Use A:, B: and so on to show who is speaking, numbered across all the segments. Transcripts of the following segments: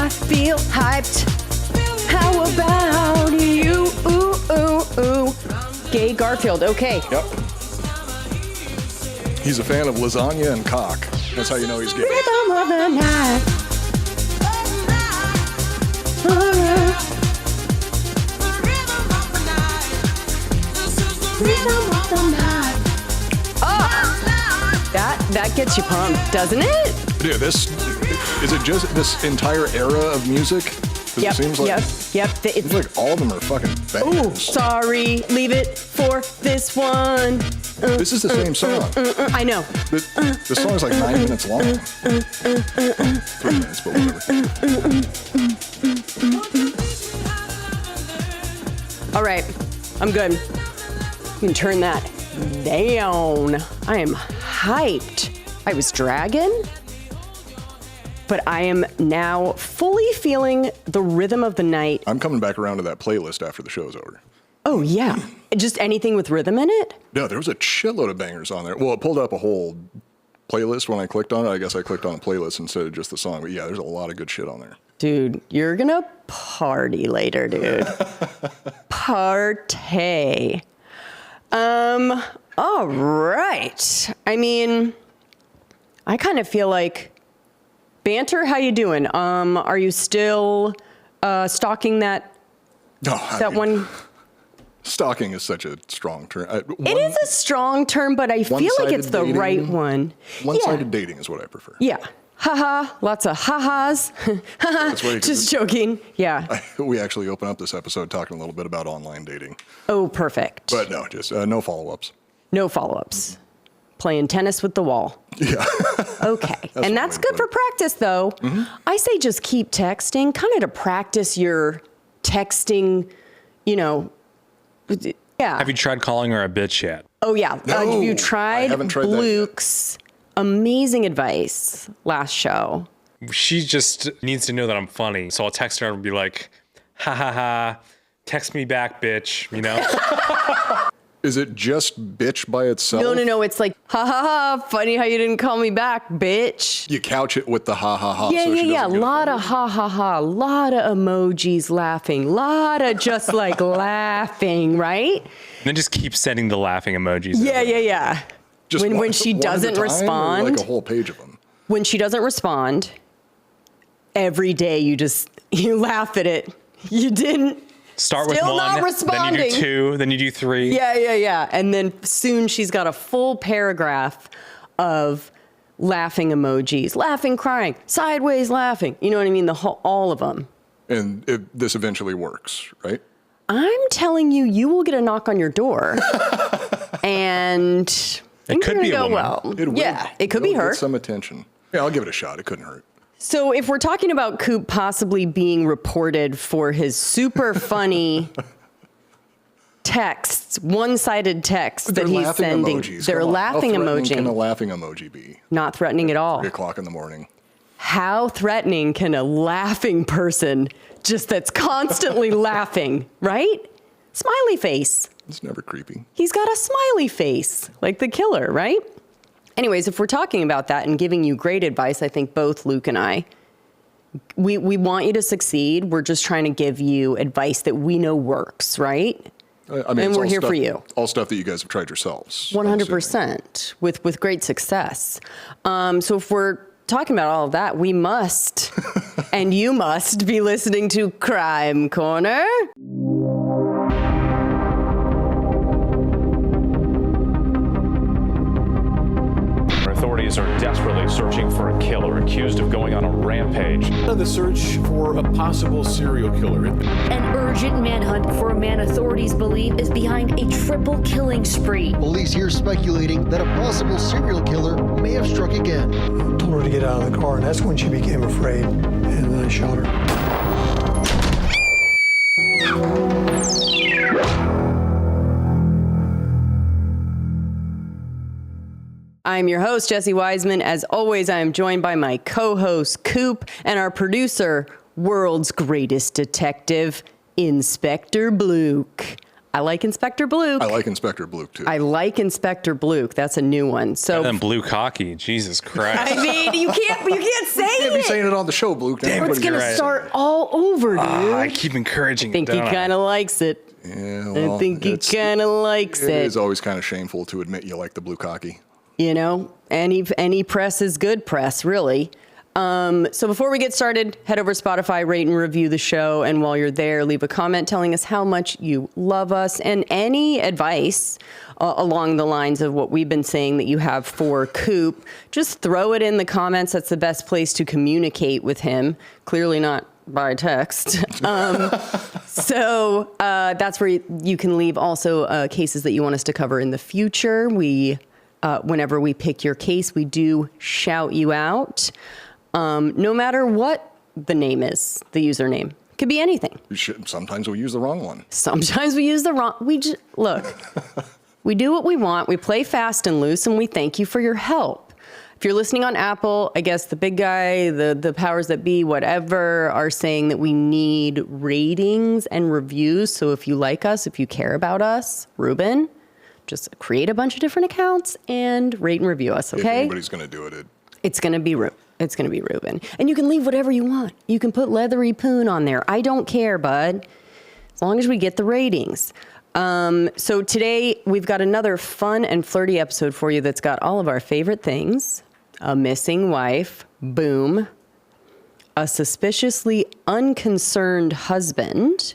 A: I feel hyped. How about you? Ooh, ooh, ooh. Gay Garfield. Okay.
B: Yep. He's a fan of lasagna and cock. That's how you know he's gay.
A: Rhythm of the night. Oh, that gets you pumped, doesn't it?
B: Dude, is it just this entire era of music? 'Cause
A: Yep,
B: it seems like,
A: yep.
B: It's like all of them are fucking bangers.
A: Oh, sorry, leave it for this one.
B: This is the same song.
A: I know.
B: The song's like 9 minutes long. 3 minutes, but whatever.
A: All right, I'm good. You can turn that down. I am hyped. I was dragging, but I am now fully feeling the rhythm of the night.
B: I'm coming back around to that playlist after the show's over.
A: Oh, yeah. Just anything with rhythm in it?
B: No, there was a shitload of bangers on there. Well, it pulled up a whole playlist when I clicked on it. I guess I clicked on the playlist instead of just the song. But yeah, there's a lot of good shit on there.
A: Dude, you're gonna party later, dude. Partay. All right. I mean, I kind of feel like Banter, how you doing? Are you still stalking that one?
B: Stalking is such a strong term.
A: It is a strong term, but I feel like it's the right one.
B: One-sided dating is what I prefer.
A: Yeah. Haha. Lots of ha-has. Just joking. Yeah.
B: We actually open up this episode talking a little bit about online dating.
A: Oh, perfect.
B: But no, just no follow-ups.
A: No follow-ups. Playing tennis with the wall.
B: Yeah.
A: Okay. And that's good for practice, though. Mm-hmm. I say just keep texting, kind of to practice your texting, yeah.
C: Have you tried calling her a bitch yet?
A: Oh, yeah.
B: No,
A: have you tried,
B: I haven't tried
A: Luke's amazing advice last show?
C: She just needs to know that I'm funny. So I'll text her and be like, ha ha ha, text me back, bitch,
B: Is it just bitch by itself?
A: No. It's like, ha ha ha, funny how you didn't call me back, bitch.
B: You couch it with the ha ha ha.
A: Yeah. A lot of ha ha ha, a lot of emojis laughing, a lot of just like laughing, right?
C: And then just keep sending the laughing emojis.
A: Yeah.
B: Just
A: when she doesn't respond.
B: Like a whole page of them.
A: When she doesn't respond, every day you laugh at it. You didn't.
C: Start with
A: Still
C: one,
A: not responding.
C: then you do two, then you do three.
A: Yeah. And then soon she's got a full paragraph of laughing emojis, laughing, crying, sideways laughing. You know what I mean? All of them.
B: And this eventually works, right?
A: I'm telling you, you will get a knock on your door. And
C: it could be a woman.
A: Well. It could be her.
B: Get some attention. Yeah, I'll give it a shot. It couldn't hurt.
A: So if we're talking about Coop possibly being reported for his super funny texts, one-sided texts that he's sending.
B: Emojis.
A: They're laughing emojis. How threatening
B: can a laughing emoji be?
A: Not threatening at all.
B: 3 o'clock in the morning.
A: How threatening can a laughing person that's constantly laughing, right? Smiley face.
B: It's never creepy.
A: He's got a smiley face, like the killer, right? Anyways, if we're talking about that and giving you great advice, I think both Luke and I, we want you to succeed. We're just trying to give you advice that we know works, right? And we're here for you.
B: All stuff that you guys have tried yourselves.
A: 100% with great success. So if we're talking about all of that, we must, and you must be listening to Crime Corner.
D: Authorities are desperately searching for a killer accused of going on a rampage.
E: The search for a possible serial killer.
F: An urgent manhunt for a man authorities believe is behind a triple killing spree.
G: Police here speculating that a possible serial killer may have struck again.
H: Told her to get out of the car, and that's when she became afraid, and then I shot her.
A: I'm your host, Jesse Wiseman. As always, I am joined by my co-host, Coop, and our producer, world's greatest detective, Inspector Bluke. I like Inspector Bluke.
B: I like Inspector Bluke too.
A: I like Inspector Bluke. That's a new one. So
C: And then blue cocky. Jesus Christ.
A: I mean, you can't say
B: You can't be
A: it.
B: saying it on the show, Bluke.
C: Damn,
A: It's gonna
C: right.
A: start all over, dude.
C: I keep encouraging
A: I think
C: it,
A: he
C: don't I?
A: kind of likes it.
B: Yeah, well,
A: I think he kind of likes
B: It
A: it.
B: is always kind of shameful to admit you like the blue cocky.
A: You know, any press is good press, really. So before we get started, head over to Spotify, rate and review the show. And while you're there, leave a comment telling us how much you love us and any advice along the lines of what we've been saying that you have for Coop. Just throw it in the comments. That's the best place to communicate with him. Clearly not by text. So that's where you can leave also cases that you want us to cover in the future. Whenever we pick your case, we do shout you out. No matter what the name is, the username. Could be anything.
B: Sometimes we use the wrong one.
A: Sometimes we use the wrong. Look, we do what we want. We play fast and loose, and we thank you for your help. If you're listening on Apple, I guess the big guy, the powers that be, whatever, are saying that we need ratings and reviews. So if you like us, if you care about us, Ruben, just create a bunch of different accounts and rate and review us,
B: If
A: okay?
B: anybody's going to do it,
A: It's going to be Ruben. And you can leave whatever you want. You can put leathery poon on there. I don't care, bud. As long as we get the ratings. So today we've got another fun and flirty episode for you that's got all of our favorite things. A missing wife. Boom. A suspiciously unconcerned husband.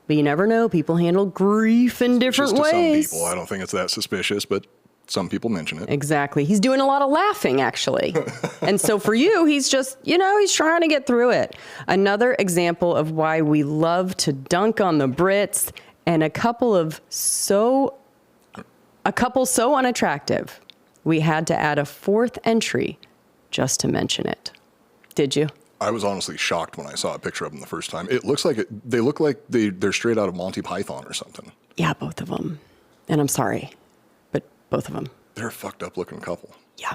A: But you never know. People handle grief in different
B: just to
A: ways.
B: some people, I don't think it's that suspicious, but some people mention it.
A: Exactly. He's doing a lot of laughing, actually. And so for you, he's just, he's trying to get through it. Another example of why we love to dunk on the Brits, and a couple so unattractive, we had to add a fourth entry just to mention it. Did you?
B: I was honestly shocked when I saw a picture of them the first time. It looks like they look like they're straight out of Monty Python or something.
A: Yeah, both of them. And I'm sorry, but both of them.
B: They're a fucked up looking couple.
A: Yeah.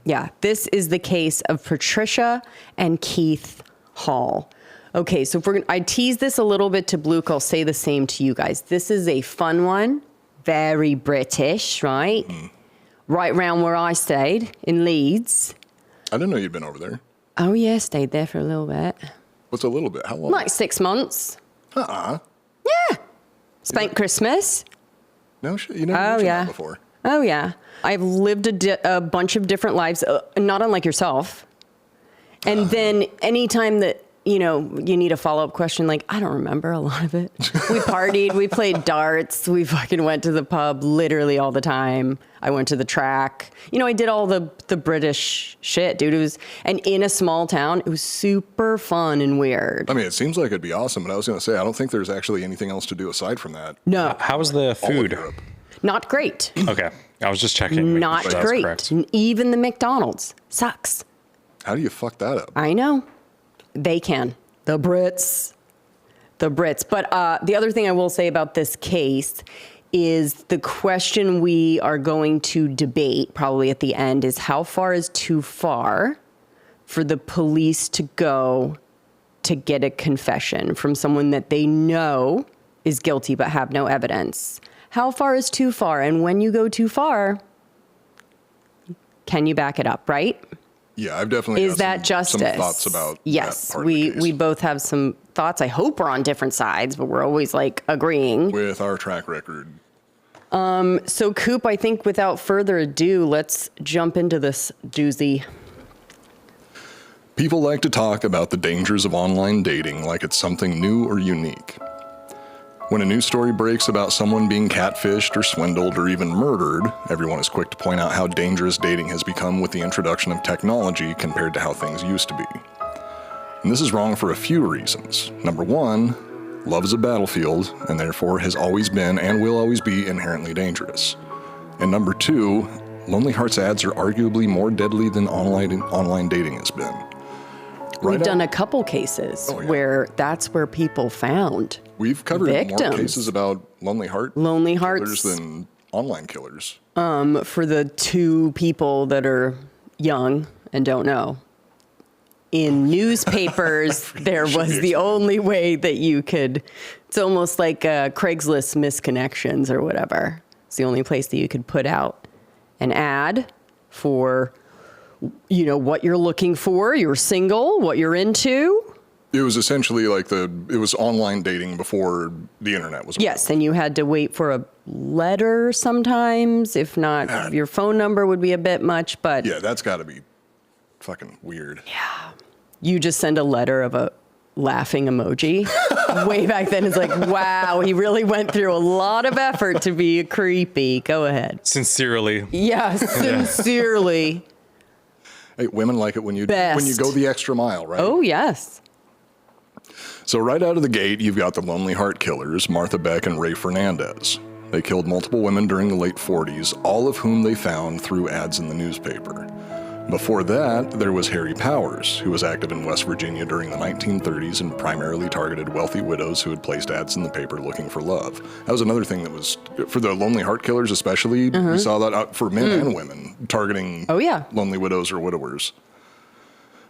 A: Yeah. This is the case of Patricia and Keith Hall. Okay, so if I tease this a little bit to Bluke, I'll say the same to you guys. This is a fun one, very British, right? Right round where I stayed in Leeds.
B: I didn't know you'd been over there.
A: Oh yeah, stayed there for a little bit.
B: What's a little bit? How long?
A: Like 6 months.
B: Uh-uh.
A: Yeah. Spent Christmas.
B: No shit. You never mentioned
A: yeah.
B: that before.
A: Oh yeah. I've lived a bunch of different lives, not unlike yourself. And then anytime that, you need a follow-up question, like, I don't remember a lot of it. We partied, we played darts, we fucking went to the pub literally all the time. I went to the track. I did all the British shit, dude. And in a small town, it was super fun and weird.
B: I mean, it seems like it'd be awesome, but I was going to say, I don't think there's actually anything else to do aside from that.
A: No,
C: How was the
B: All of
C: food?
B: Europe.
A: not great.
C: Okay. I was just checking. making
A: Not
C: sure that was
A: great.
C: correct.
A: Even the McDonald's sucks.
B: How do you fuck that up?
A: I know. They can. The Brits. But the other thing I will say about this case is the question we are going to debate probably at the end is how far is too far for the police to go to get a confession from someone that they know is guilty but have no evidence. How far is too far? And when you go too far, can you back it up, right?
B: Yeah, I've definitely
A: Is
B: got
A: that justice?
B: some thoughts about
A: yes,
B: that part of the case.
A: we both have some thoughts. I hope we're on different sides, but we're always like agreeing.
B: With our track record.
A: So Coop, I think without further ado, let's jump into this doozy.
B: People like to talk about the dangers of online dating like it's something new or unique. When a news story breaks about someone being catfished or swindled or even murdered, everyone is quick to point out how dangerous dating has become with the introduction of technology compared to how things used to be. And this is wrong for a few reasons. Number one, love is a battlefield and therefore has always been and will always be inherently dangerous. And number two, Lonely Hearts ads are arguably more deadly than online dating has been.
A: We've done a couple cases where that's where people found
B: We've covered
A: victims.
B: more cases about Lonely Hearts
A: Hearts
B: than online killers.
A: For the two people that are young and don't know. In newspapers, there was the only way that you could It's almost like Craigslist misconnections or whatever. It's the only place that you could put out an ad for, you know, what you're looking for, you're single, what you're into.
B: It was essentially like it was online dating before the internet was.
A: Yes, and you had to wait for a letter sometimes. If not, your phone number would be a bit much, but.
B: Yeah, that's got to be fucking weird.
A: Yeah. You just send a letter of a laughing emoji. Way back then, it's like, wow, he really went through a lot of effort to be creepy. Go ahead.
C: Sincerely.
A: Yeah, sincerely.
B: Hey, women like it when you
A: Best.
B: go the extra mile, right?
A: Oh, yes.
B: So right out of the gate, you've got the Lonely Heart Killers, Martha Beck and Ray Fernandez. They killed multiple women during the late 40s, all of whom they found through ads in the newspaper. Before that, there was Harry Powers, who was active in West Virginia during the 1930s and primarily targeted wealthy widows who had placed ads in the paper looking for love. That was another thing that was, for the Lonely Heart Killers especially, we saw that out for men and women, targeting lonely widows or widowers.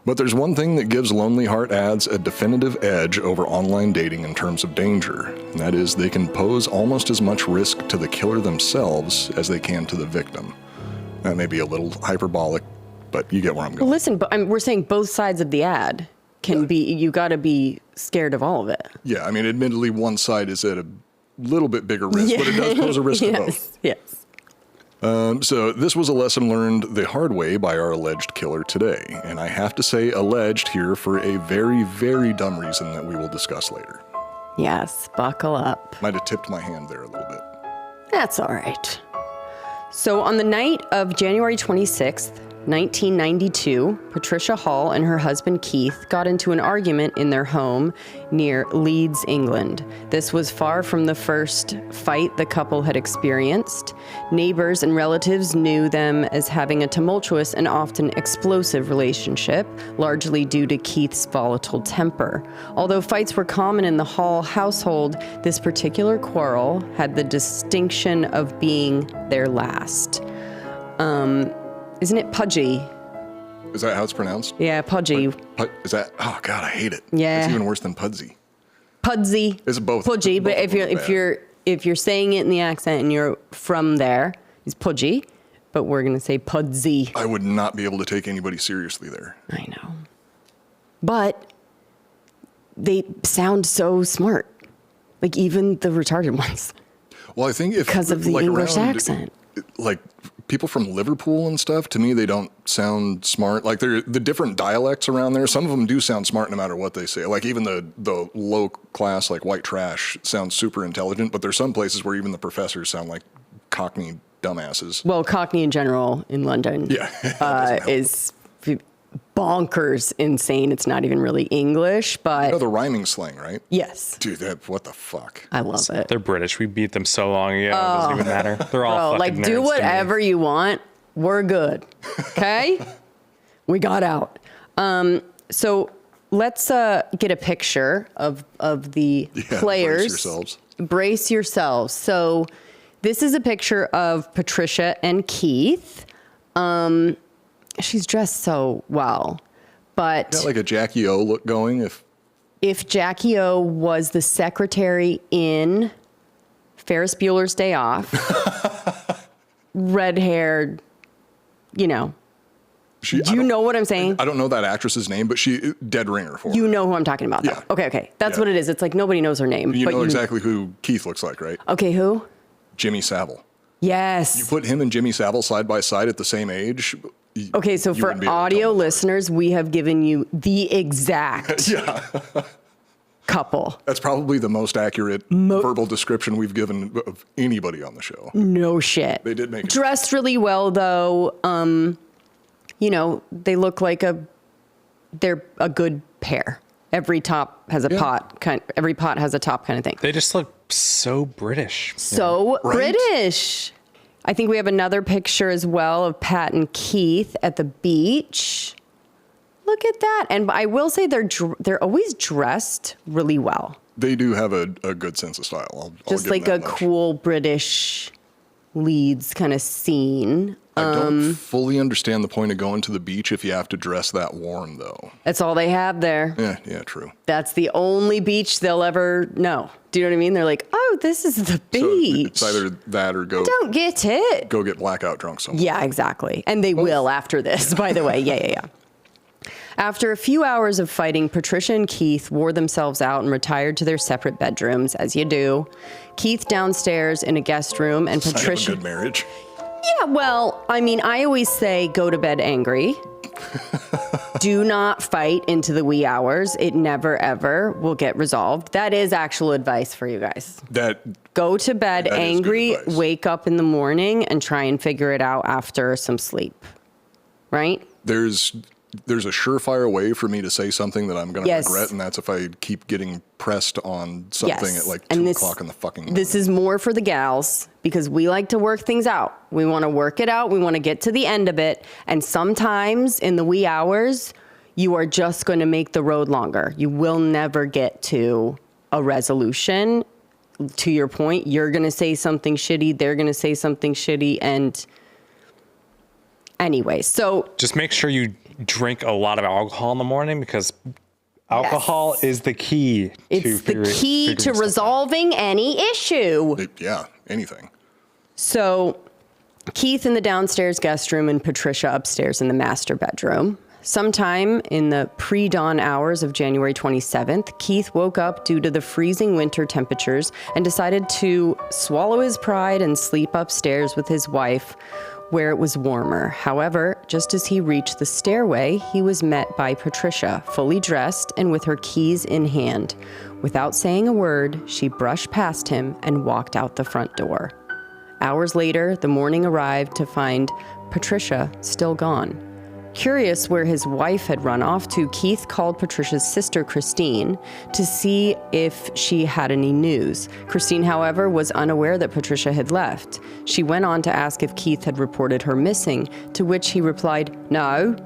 B: But there's one thing that gives Lonely Heart ads a definitive edge over online dating in terms of danger, and that is they can pose almost as much risk to the killer themselves as they can to the victim. That may be a little hyperbolic, but you get where I'm going.
A: Well, listen, but we're saying both sides of the ad can be, you got to be scared of all of it.
B: Yeah, I mean, admittedly, one side is at a little bit bigger risk, but it does pose a risk to both.
A: Yes.
B: So this was a lesson learned the hard way by our alleged killer today. And I have to say alleged here for a very, very dumb reason that we will discuss later.
A: Yes, buckle up.
B: Might have tipped my hand there a little bit.
A: That's all right. So on the night of January 26th, 1992, Patricia Hall and her husband Keith got into an argument in their home near Leeds, England. This was far from the first fight the couple had experienced. Neighbors and relatives knew them as having a tumultuous and often explosive relationship, largely due to Keith's volatile temper. Although fights were common in the Hall household, this particular quarrel had the distinction of being their last. Isn't it pudgy?
B: Is that how it's pronounced?
A: Yeah, pudgy.
B: Is that? Oh God, I hate it.
A: Yeah.
B: It's even worse than pudsy.
A: Pudsy.
B: It's both.
A: Pudgy,
B: both
A: but if you're saying it in the accent and you're from there, it's pudgy. But we're gonna say pudsy.
B: I would not be able to take anybody seriously there.
A: I know. But they sound so smart. Like even the retarded ones.
B: Well, I think
A: because of the English accent.
B: Like people from Liverpool and stuff, to me, they don't sound smart. Like they're the different dialects around there. Some of them do sound smart no matter what they say. Like even the low class, like white trash sounds super intelligent, but there's some places where even the professors sound like Cockney dumbasses.
A: Well, Cockney in general in London is bonkers insane. It's not even really English, but...
B: You know the rhyming slang, right?
A: Yes.
B: Dude, what the fuck?
A: I love it.
C: They're British. We beat them so long ago. It doesn't even matter. They're all fucking nerds
A: do
C: to me.
A: whatever you want. We're good. Okay? We got out. So let's get a picture of the players.
B: Brace yourselves.
A: Brace yourselves. So this is a picture of Patricia and Keith. She's dressed so well, but
B: Got like a Jackie O look going.
A: If Jackie O was the secretary in Ferris Bueller's Day Off, red-haired, you know. Do you know what I'm saying?
B: I don't know that actress's name, but she dead ringer for
A: You
B: her.
A: know who I'm talking about, though.
B: Yeah.
A: Okay. That's what it is. It's like nobody knows her name.
B: You
A: but
B: know exactly who Keith looks like, right?
A: Okay, who?
B: Jimmy Savile.
A: Yes.
B: You put him and Jimmy Savile side by side at the same age.
A: Okay, so for audio listeners, we have given you the exact couple.
B: That's probably the most accurate verbal description we've given of anybody on the show.
A: No shit.
B: They did make it.
A: Dressed really well, though. You know, they look like they're a good pair. Every top has a pot every pot has a top kind of thing.
C: They just look so British.
A: So British. I think we have another picture as well of Pat and Keith at the beach. Look at that. And I will say they're always dressed really well.
B: They do have a good sense of style. I'll
A: Just
B: give
A: like
B: them
A: a
B: that much.
A: cool British Leeds kind of scene.
B: I don't fully understand the point of going to the beach if you have to dress that warm, though.
A: That's all they have there.
B: Yeah, true.
A: That's the only beach they'll ever know. Do you know what I mean? They're like, oh, this is the beach.
B: So it's either that or go.
A: I don't get it.
B: Go get blackout drunk somewhere.
A: Yeah, exactly. And they will after this, by the way. Yeah. After a few hours of fighting, Patricia and Keith wore themselves out and retired to their separate bedrooms, as you do. Keith downstairs in a guest room, and
B: Sign of a
A: Patricia.
B: good marriage.
A: Yeah, well, I mean, I always say go to bed angry. Do not fight into the wee hours. It never, ever will get resolved. That is actual advice for you guys. Go to bed angry, wake up in the morning, and try and figure it out after some sleep. Right?
B: There's a surefire way for me to say something that I'm going to regret, and that's if I keep getting pressed on something at like 2 o'clock in the fucking morning.
A: This is more for the gals because we like to work things out. We want to work it out. We want to get to the end of it. And sometimes in the wee hours, you are just going to make the road longer. You will never get to a resolution. To your point, you're going to say something shitty. They're going to say something shitty. And anyway, so
C: just make sure you drink a lot of alcohol in the morning because alcohol is the key.
A: It's the key to resolving any issue.
B: Yeah, anything.
A: So Keith in the downstairs guest room and Patricia upstairs in the master bedroom. Sometime in the pre-dawn hours of January 27th, Keith woke up due to the freezing winter temperatures and decided to swallow his pride and sleep upstairs with his wife, where it was warmer. However, just as he reached the stairway, he was met by Patricia, fully dressed and with her keys in hand. Without saying a word, she brushed past him and walked out the front door. Hours later, the morning arrived to find Patricia still gone. Curious where his wife had run off to, Keith called Patricia's sister, Christine, to see if she had any news. Christine, however, was unaware that Patricia had left. She went on to ask if Keith had reported her missing, to which he replied, no.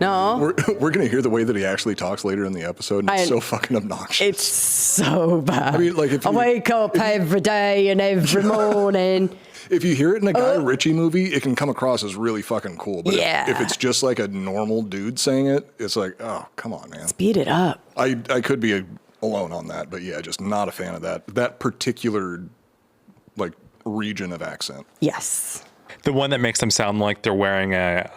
A: No.
B: We're going to hear the way that he actually talks later in the episode, and it's so fucking obnoxious.
A: It's so bad.
B: I mean, like, if
A: I wake up every day and every morning.
B: If you hear it in a Guy Ritchie movie, it can come across as really fucking cool. But if it's just like a normal dude saying it, it's like, oh, come on, man.
A: Speed it up.
B: I could be alone on that, but yeah, just not a fan of that particular like region of accent.
A: Yes.
C: The one that makes them sound like they're wearing a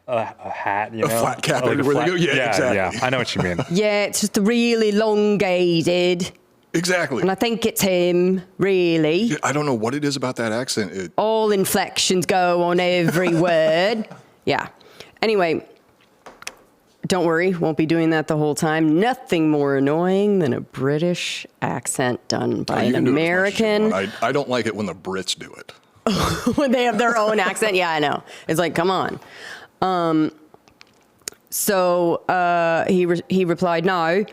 C: hat, you know?
B: A flat cap
C: Like
B: everywhere they go. Yeah, exactly.
C: Yeah, I know what you mean.
A: Yeah, it's just really elongated.
B: Exactly.
A: And I think it's him, really.
B: I don't know what it is about that accent.
A: All inflections go on every word. Yeah. Anyway, don't worry, won't be doing that the whole time. Nothing more annoying than a British accent done by an American.
B: I don't like it when the Brits do it.
A: When they have their own accent. Yeah, I know. It's like, come on. So he replied, no.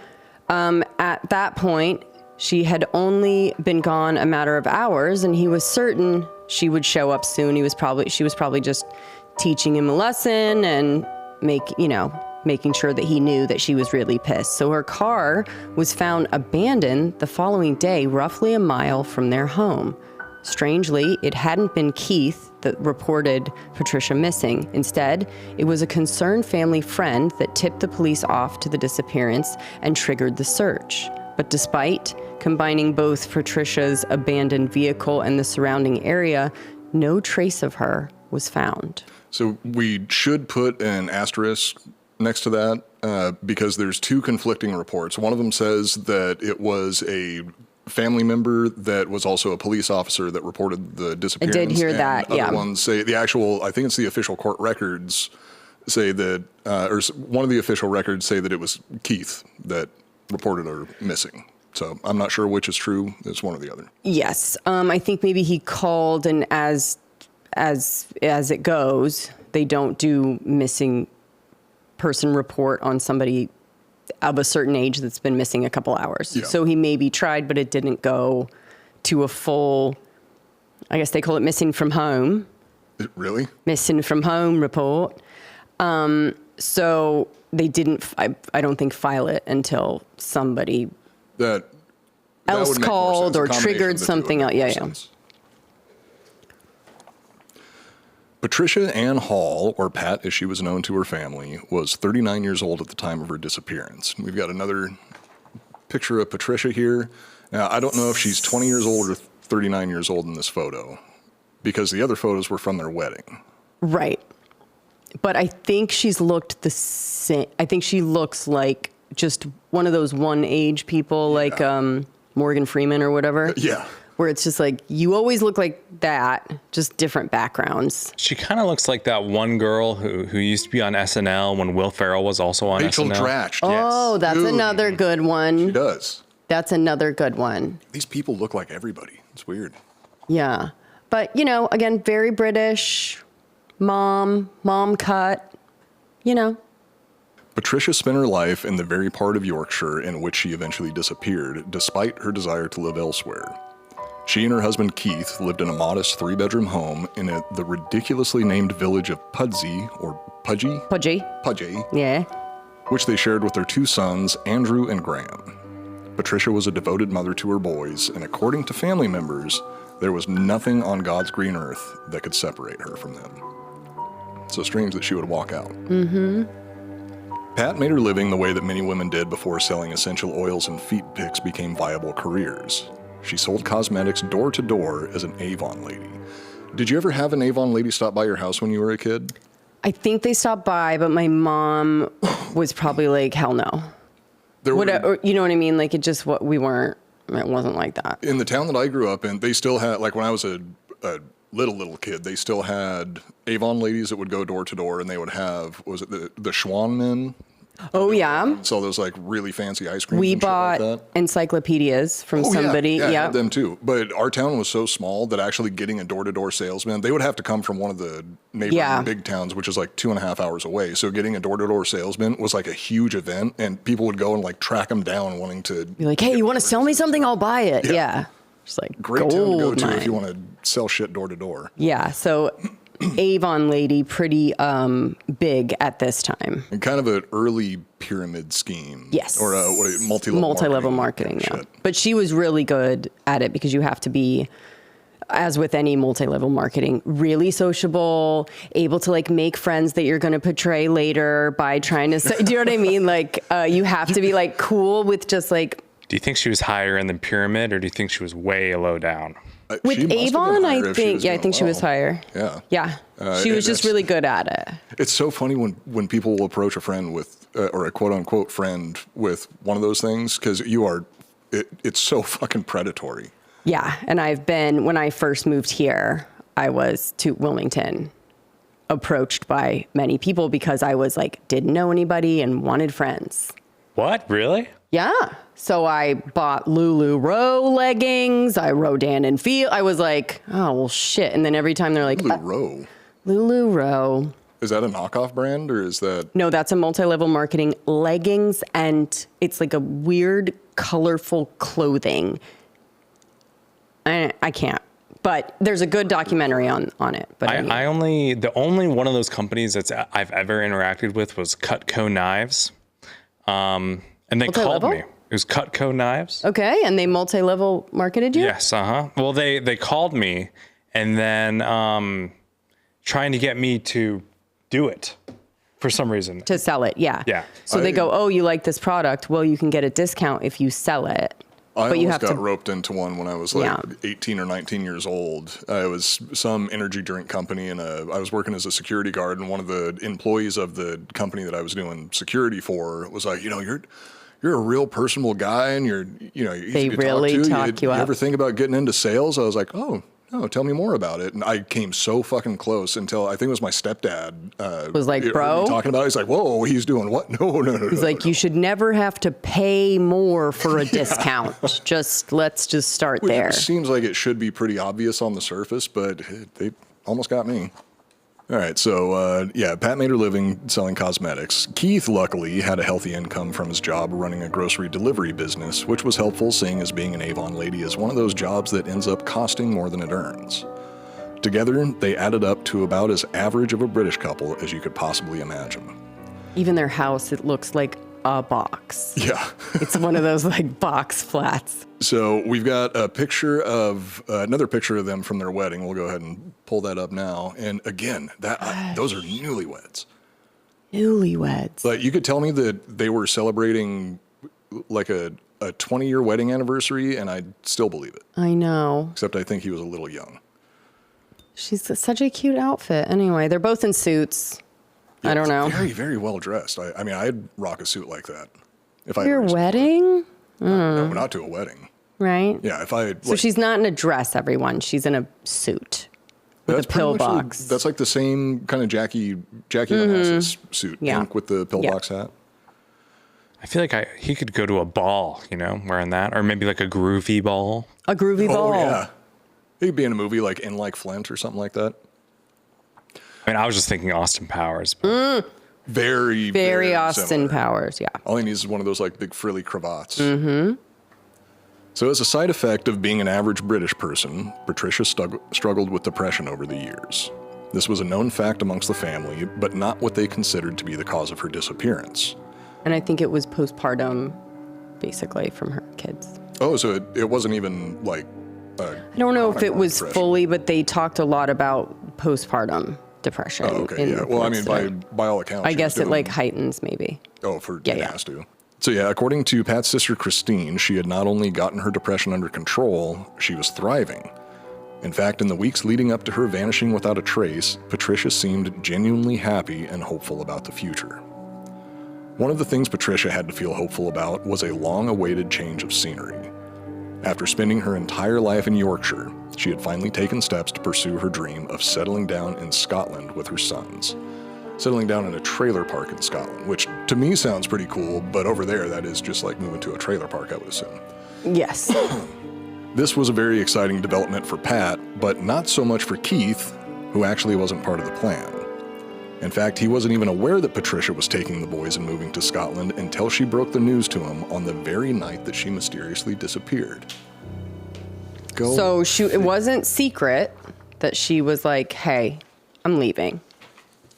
A: At that point, she had only been gone a matter of hours, and he was certain she would show up soon. She was probably just teaching him a lesson and making sure that he knew that she was really pissed. So her car was found abandoned the following day, roughly a mile from their home. Strangely, it hadn't been Keith that reported Patricia missing. Instead, it was a concerned family friend that tipped the police off to the disappearance and triggered the search. But despite combining both Patricia's abandoned vehicle and the surrounding area, no trace of her was found.
B: So we should put an asterisk next to that because there's two conflicting reports. One of them says that it was a family member that was also a police officer that reported the disappearance.
A: I did hear that, yeah.
B: Other ones say I think it's the official court records say that, or one of the official records say that it was Keith that reported her missing. So I'm not sure which is true. It's one or the other.
A: Yes. I think maybe he called, and as it goes, they don't do missing person report on somebody of a certain age that's been missing a couple hours. Yeah. So he maybe tried, but it didn't go to a full, I guess they call it missing from home.
B: Really? Missing
A: from home report. So they didn't, I don't think, file it until somebody else called or triggered something else. Yeah.
B: Patricia Ann Hall, or Pat as she was known to her family, was 39 years old at the time of her disappearance. We've got another picture of Patricia here. Now, I don't know if she's 20 years old or 39 years old in this photo, because the other photos were from their wedding.
A: Right. But I think she's looked the same. I think she looks like just one of those one age people, like Morgan Freeman or whatever.
B: Yeah.
A: Where it's just like, you always look like that, just different backgrounds.
C: She kind of looks like that one girl who used to be on SNL when Will Ferrell was also on
B: Rachel
C: SNL.
B: Dratch.
A: Oh, that's
B: Dude.
A: another good one.
B: She does.
A: That's another good one.
B: These people look like everybody. It's weird.
A: Yeah. But, you know, again, very British, mom cut, you know.
B: Patricia spent her life in the very part of Yorkshire in which she eventually disappeared, despite her desire to live elsewhere. She and her husband Keith lived in a modest 3-bedroom home in the ridiculously named village of Pudsey, or Pudgey? Pudgey,
A: Yeah.
B: which they shared with their 2 sons, Andrew and Graham. Patricia was a devoted mother to her boys, and according to family members, there was nothing on God's green earth that could separate her from them. So strange that she would walk out. Mm-hmm. Pat made her living the way that many women did before selling essential oils and feet picks became viable careers. She sold cosmetics door to door as an Avon lady. Did you ever have an Avon lady stop by your house when you were a kid?
A: I think they stopped by, but my mom was probably like, hell no. Whatever, you know what I mean? Like, it wasn't like that.
B: In the town that I grew up in, they still had, like when I was a little kid, they still had Avon ladies that would go door to door, and they would have, was it the Schwan men?
A: Oh, yeah.
B: So those like really fancy ice creams.
A: We
B: and shit
A: bought
B: like that.
A: encyclopedias from somebody.
B: Yeah, I
A: Yeah.
B: had them too. But our town was so small that actually getting a door-to-door salesman, they would have to come from one of the neighboring big towns, which is like 2.5 hours away. So getting a door-to-door salesman was like a huge event, and people would go and like track them down wanting to
A: Be like, hey, you want to sell me something? I'll buy it. Yeah. Just like
B: great town to go
A: gold
B: to
A: mine.
B: if you want to sell shit door to door.
A: Yeah. So Avon lady, pretty big at this time.
B: And kind of an early pyramid scheme.
A: Yes.
B: Or multi-level
A: marketing.
B: kind of
A: Yeah.
B: shit.
A: But she was really good at it because you have to be, as with any multi-level marketing, really sociable, able to like make friends that you're going to portray later by trying to say, do you know what I mean? Like you have to be like cool with just like.
C: Do you think she was higher in the pyramid, or do you think she was way low down?
A: With
B: She must have been
A: Avon,
B: higher
A: I
B: if she
A: think,
B: was
A: I
B: doing
A: think she was
B: well.
A: higher.
B: Yeah.
A: Yeah. She
B: and
A: was just
B: that's-
A: really good at it.
B: It's so funny when people will approach a friend with, or a quote unquote friend with one of those things, because it's so fucking predatory.
A: Yeah. And when I first moved here, I was to Wilmington, approached by many people because I was like, didn't know anybody and wanted friends.
C: What? Really?
A: Yeah. So I bought Lulu Row leggings. I Rodan and Feel. I was like, oh, well, shit. And then every time they're like,
B: Lulu Row.
A: Lulu Row.
B: Is that a knockoff brand, or is that?
A: No, that's a multi-level marketing leggings. And it's like a weird, colorful clothing. I can't. But there's a good documentary on it. But
C: the only one of those companies I've ever interacted with was Cutco Knives. And they called
A: Multi-level?
C: me. It was Cutco Knives.
A: Okay. And they multi-level marketed you?
C: Yes. Well, they called me, and then trying to get me to do it for some reason.
A: To sell it, yeah.
C: Yeah.
A: So they go, oh, you like this product? Well, you can get a discount if you sell it.
B: I
A: But you
B: almost
A: have
B: got
A: to-
B: roped into one when I was like 18 or 19 years old. It was some energy drink company, and I was working as a security guard, and one of the employees of the company that I was doing security for was like, you're a real personable guy, and you're easy
A: They
B: to
A: really
B: talk to.
A: talk you
B: you
A: up.
B: ever think about getting into sales? I was like, oh, no, tell me more about it. And I came so fucking close until I think it was my stepdad.
A: Was like,
B: heard me
A: bro?
B: talking about it. He's like, whoa, he's doing what? No.
A: He's like, you should never have to pay more for a discount. Let's just start
B: Which
A: there.
B: seems like it should be pretty obvious on the surface, but they almost got me. All right, so Pat made her living selling cosmetics. Keith, luckily, had a healthy income from his job running a grocery delivery business, which was helpful, seeing as being an Avon lady is one of those jobs that ends up costing more than it earns. Together, they added up to about as average of a British couple as you could possibly imagine.
A: Even their house, it looks like a box.
B: Yeah.
A: It's one of those like box flats.
B: So we've got a picture of another picture of them from their wedding. We'll go ahead and pull that up now. And again, those are newlyweds.
A: Newlyweds.
B: But you could tell me that they were celebrating like a a 20-year wedding anniversary, and I still believe it.
A: I know.
B: Except I think he was a little young.
A: She's such a cute outfit. Anyway, they're both in suits. I don't know.
B: Very, very well dressed. I mean, I'd rock a suit like that. If I
A: Your wedding?
B: No, not to a wedding.
A: Right?
B: Yeah, if I...
A: So she's not in a dress, everyone. She's in a suit with a
B: pretty much
A: pillbox.
B: That's like the same kind of Jackie Onassis suit,
A: Yeah.
B: pink with the pillbox hat.
C: I feel like he could go to a ball, you know, wearing that, or maybe like a groovy ball.
A: A groovy ball.
B: Oh, yeah. He'd be in a movie like In Like Flint or something like that.
C: I mean, I was just thinking Austin Powers.
B: Very,
A: Very Austin
B: similar.
A: Powers, yeah.
B: All he needs is one of those like big frilly cravats. Mm-hmm. So as a side effect of being an average British person, Patricia struggled with depression over the years. This was a known fact amongst the family, but not what they considered to be the cause of her disappearance.
A: And I think it was postpartum, basically, from her kids.
B: Oh, so it wasn't even like...
A: I don't know if it was
B: depression.
A: fully, but they talked a lot about postpartum depression.
B: Oh, okay,
A: in
B: yeah. Well, I mean,
A: reports
B: by all accounts...
A: I
B: she
A: guess
B: was
A: it
B: doing-
A: like heightens, maybe.
B: Oh, for
A: Yeah,
B: it
A: yeah.
B: has to. So yeah, according to Pat's sister Christine, she had not only gotten her depression under control, she was thriving. In fact, in the weeks leading up to her vanishing without a trace, Patricia seemed genuinely happy and hopeful about the future. One of the things Patricia had to feel hopeful about was a long-awaited change of scenery. After spending her entire life in Yorkshire, she had finally taken steps to pursue her dream of settling down in Scotland with her sons. Settling down in a trailer park in Scotland, which to me sounds pretty cool, but over there that is just like moving to a trailer park, I would assume.
A: Yes.
B: This was a very exciting development for Pat, but not so much for Keith, who actually wasn't part of the plan. In fact, he wasn't even aware that Patricia was taking the boys and moving to Scotland until she broke the news to him on the very night that she mysteriously disappeared.
A: So it wasn't secret that she was like, hey, I'm leaving.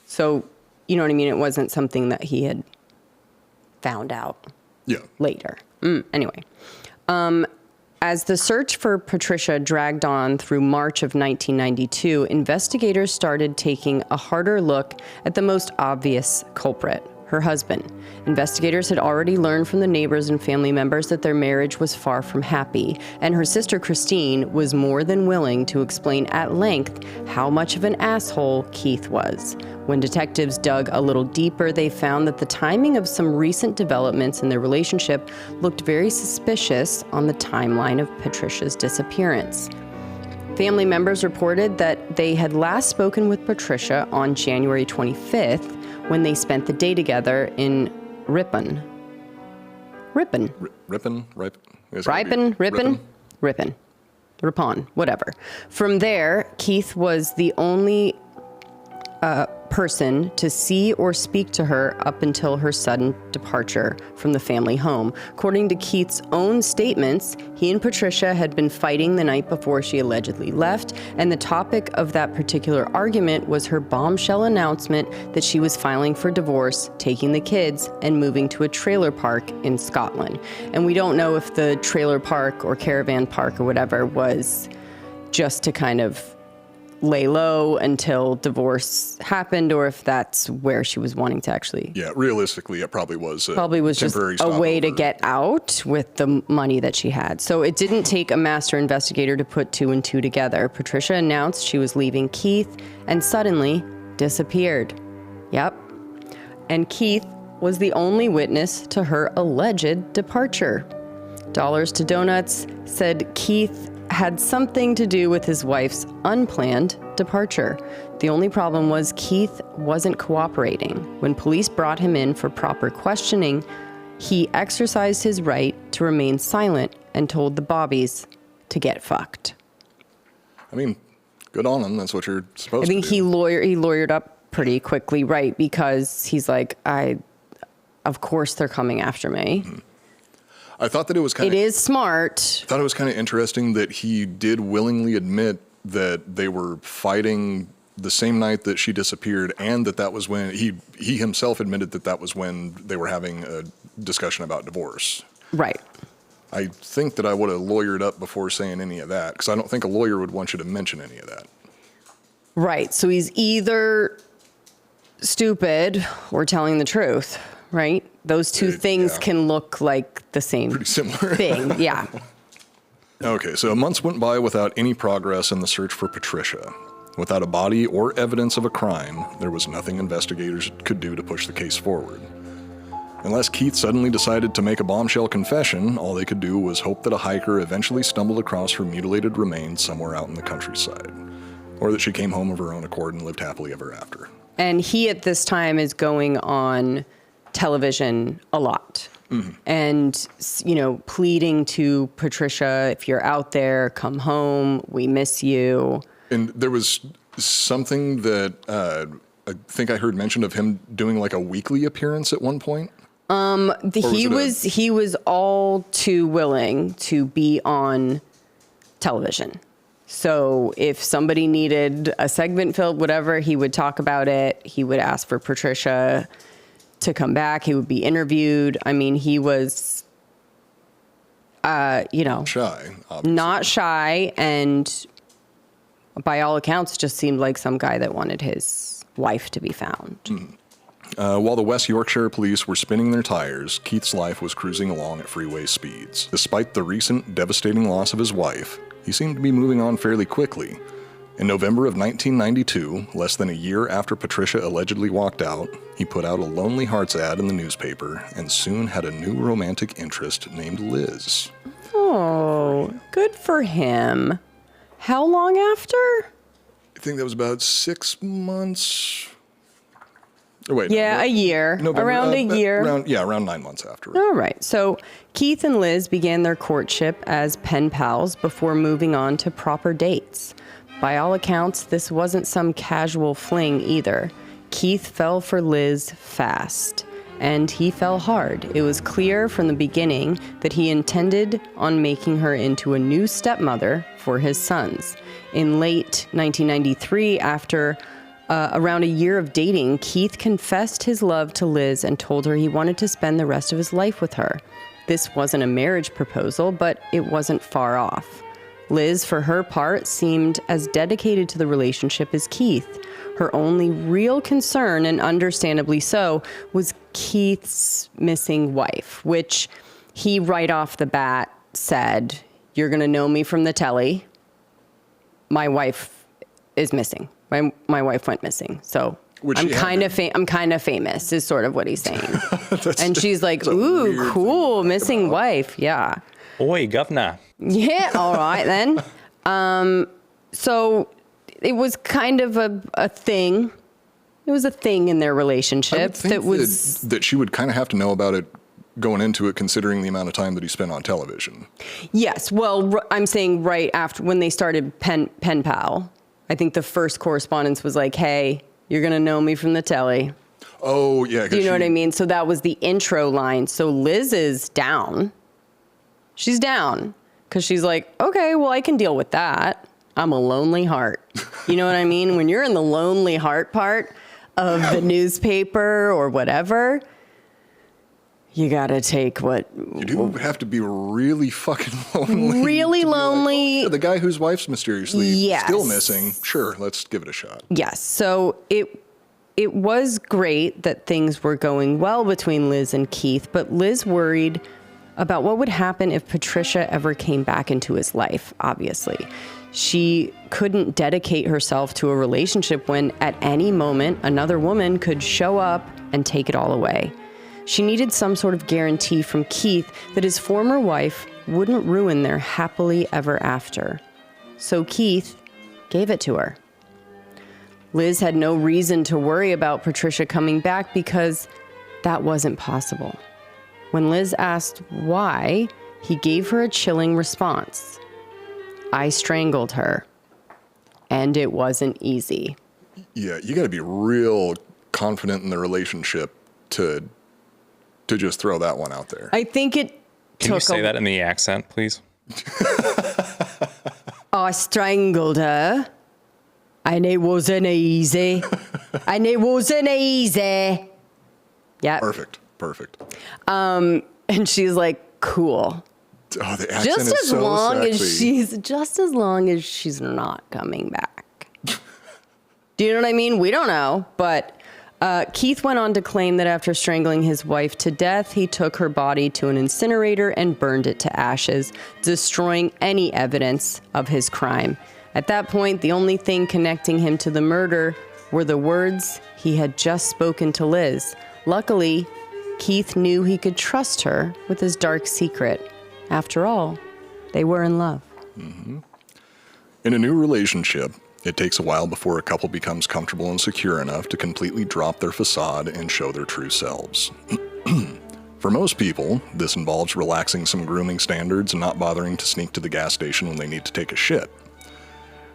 A: So, you know what I mean? It wasn't something that he had found out later. Anyway. As the search for Patricia dragged on through March of 1992, investigators started taking a harder look at the most obvious culprit, her husband. Investigators had already learned from the neighbors and family members that their marriage was far from happy, and her sister Christine was more than willing to explain at length how much of an asshole Keith was. When detectives dug a little deeper, they found that the timing of some recent developments in their relationship looked very suspicious on the timeline of Patricia's disappearance. Family members reported that they had last spoken with Patricia on January 25th when they spent the day together in Ripon. Ripon, whatever. From there, Keith was the only person to see or speak to her up until her sudden departure from the family home. According to Keith's own statements, he and Patricia had been fighting the night before she allegedly left, and the topic of that particular argument was her bombshell announcement that she was filing for divorce, taking the kids, and moving to a trailer park in Scotland. And we don't know if the trailer park or caravan park or whatever was just to kind of lay low until divorce happened, or if that's where she was wanting to actually...
B: Yeah, realistically, it probably was
A: just a way to get out with the money that she had. So it didn't take a master investigator to put two and two together. Patricia announced she was leaving Keith and suddenly disappeared. Yep. And Keith was the only witness to her alleged departure. Dollars to Donuts said Keith had something to do with his wife's unplanned departure. The only problem was Keith wasn't cooperating. When police brought him in for proper questioning, he exercised his right to remain silent and told the Bobbies to get fucked.
B: I mean, good on him. That's what you're supposed to do.
A: I think he lawyered up pretty quickly, right? Because he's like, of course they're coming after me.
B: Mm-hmm. I thought that it was kind of...
A: It is smart.
B: I thought it was kind of interesting that he did willingly admit that they were fighting the same night that she disappeared, and that was when he himself admitted that was when they were having a discussion about divorce.
A: Right.
B: I think that I would have lawyered up before saying any of that, because I don't think a lawyer would want you to mention any of that.
A: Right. So he's either stupid or telling the truth, right? Those two things
B: yeah.
A: can look like the same
B: Pretty similar.
A: thing. Yeah.
B: Okay, so months went by without any progress in the search for Patricia. Without a body or evidence of a crime, there was nothing investigators could do to push the case forward. Unless Keith suddenly decided to make a bombshell confession, all they could do was hope that a hiker eventually stumbled across her mutilated remains somewhere out in the countryside, or that she came home of her own accord and lived happily ever after.
A: And he at this time is going on television a lot. And, you know, pleading to Patricia, if you're out there, come home, we miss you.
B: And there was something that I think I heard mentioned of him doing like a weekly appearance at one point.
A: He was all too willing to be on television. So if somebody needed a segment filled, whatever, he would talk about it. He would ask for Patricia to come back. He would be interviewed. I mean, he was,
B: Shy, obviously.
A: not shy, and by all accounts, just seemed like some guy that wanted his wife to be found.
B: While the West Yorkshire police were spinning their tires, Keith's life was cruising along at freeway speeds. Despite the recent devastating loss of his wife, he seemed to be moving on fairly quickly. In November of 1992, less than a year after Patricia allegedly walked out, he put out a Lonely Hearts ad in the newspaper and soon had a new romantic interest named Liz.
A: Oh, good for him. How long after?
B: I think that was about 6 months. Or wait,
A: Yeah, a year.
B: November,
A: Around a year.
B: Around 9 months after.
A: All right. So Keith and Liz began their courtship as pen pals before moving on to proper dates. By all accounts, this wasn't some casual fling either. Keith fell for Liz fast, and he fell hard. It was clear from the beginning that he intended on making her into a new stepmother for his sons. In late 1993, after around a year of dating, Keith confessed his love to Liz and told her he wanted to spend the rest of his life with her. This wasn't a marriage proposal, but it wasn't far off. Liz, for her part, seemed as dedicated to the relationship as Keith. Her only real concern, and understandably so, was Keith's missing wife, which he right off the bat said, "You're going to know me from the telly. My wife is missing. My wife went missing. So
B: Which
A: I'm
B: he had
A: kind of famous," is sort of what he's saying. And she's like, "Ooh, cool, missing wife. Yeah.
C: Oi, governor.
A: Yeah, all right then." So it was kind of a thing. It was a thing in their
B: I would
A: relationship
B: think
A: that was.
B: that she would kind of have to know about it going into it, considering the amount of time that he spent on television.
A: Yes. Well, I'm saying right after when they started pen pal, I think the first correspondence was like, "Hey, you're going to know me from the telly."
B: Oh, yeah.
A: Do you know what I mean? So that was the intro line. So Liz is down. She's down because she's like, "Okay, well, I can deal with that. I'm a lonely heart." You know what I mean? When you're in the lonely heart part of the newspaper or whatever, you got to take what.
B: You do have to be really fucking lonely.
A: Really
B: to be like,
A: lonely.
B: "Oh, yeah, the guy whose wife's mysteriously
A: Yes.
B: still missing. Sure, let's give it a shot."
A: Yes. So it was great that things were going well between Liz and Keith, but Liz worried about what would happen if Patricia ever came back into his life, obviously. She couldn't dedicate herself to a relationship when at any moment another woman could show up and take it all away. She needed some sort of guarantee from Keith that his former wife wouldn't ruin their happily ever after. So Keith gave it to her. Liz had no reason to worry about Patricia coming back because that wasn't possible. When Liz asked why, he gave her a chilling response. "I strangled her, and it wasn't easy."
B: Yeah, you got to be real confident in the relationship to just throw that one out there.
A: I think it
C: Can
A: took
C: you say that in the accent, please?
A: I strangled her, and it wasn't easy. And it wasn't easy. Yeah.
B: Perfect.
A: And she's like, "Cool."
B: Oh, the accent is so sexy.
A: Just as long as she's not coming back. Do you know what I mean? We don't know, but Keith went on to claim that after strangling his wife to death, he took her body to an incinerator and burned it to ashes, destroying any evidence of his crime. At that point, the only thing connecting him to the murder were the words he had just spoken to Liz. Luckily, Keith knew he could trust her with his dark secret. After all, they were in love.
B: Mm-hmm. In a new relationship, it takes a while before a couple becomes comfortable and secure enough to completely drop their facade and show their true selves. For most people, this involves relaxing some grooming standards and not bothering to sneak to the gas station when they need to take a shit.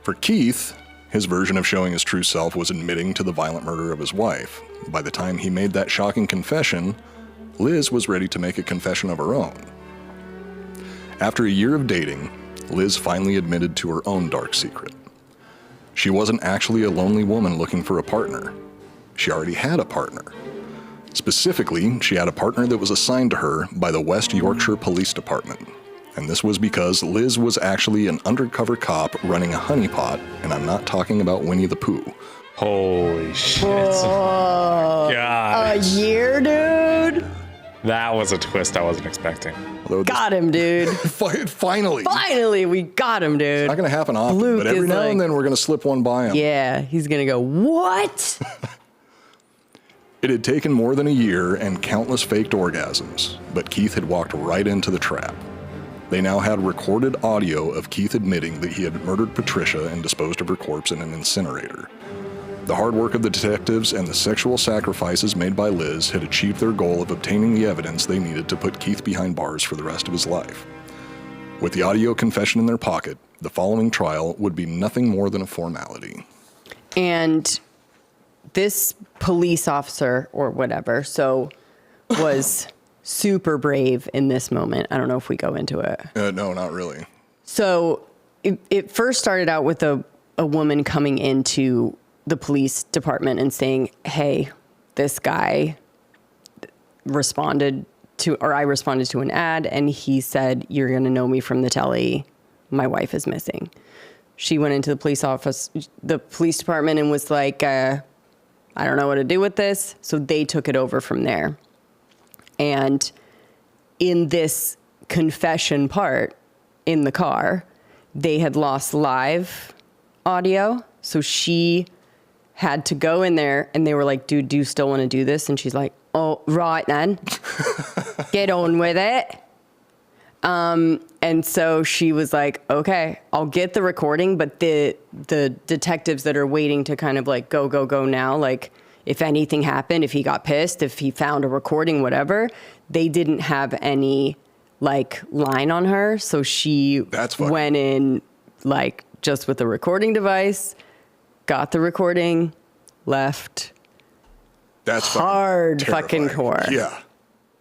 B: For Keith, his version of showing his true self was admitting to the violent murder of his wife. By the time he made that shocking confession, Liz was ready to make a confession of her own. After a year of dating, Liz finally admitted to her own dark secret. She wasn't actually a lonely woman looking for a partner. She already had a partner. Specifically, she had a partner that was assigned to her by the West Yorkshire Police Department. And this was because Liz was actually an undercover cop running a honeypot, and I'm not talking about Winnie the Pooh.
C: Holy shit.
A: Oh,
C: God.
A: a year, dude?
C: That was a twist I wasn't expecting.
A: Got him, dude.
B: Finally.
A: Finally, we got him, dude.
B: Not going to happen often,
A: Luke
B: but every
A: is
B: now
A: like-
B: and then we're going to slip one by him.
A: Yeah, he's going to go, what?
B: It had taken more than a year and countless faked orgasms, but Keith had walked right into the trap. They now had recorded audio of Keith admitting that he had murdered Patricia and disposed of her corpse in an incinerator. The hard work of the detectives and the sexual sacrifices made by Liz had achieved their goal of obtaining the evidence they needed to put Keith behind bars for the rest of his life. With the audio confession in their pocket, the following trial would be nothing more than a formality.
A: And this police officer or whatever, was super brave in this moment. I don't know if we go into it.
B: No, not really.
A: So it first started out with a woman coming into the police department and saying, hey, this guy I responded to an ad and he said, you're going to know me from the telly. My wife is missing. She went into the police department and was like, I don't know what to do with this. So they took it over from there. And in this confession part in the car, they had lost live audio. So she had to go in there and they were like, dude, do you still want to do this? And she's like, oh, right then. Get on with it. And so she was like, okay, I'll get the recording, but the detectives that are waiting to kind of like go now, like if anything happened, if he got pissed, if he found a recording, whatever, they didn't have any like line on her. So she went in like just with the recording device, got the recording, left.
B: That's
A: hard
B: fucking
A: core.
B: Yeah.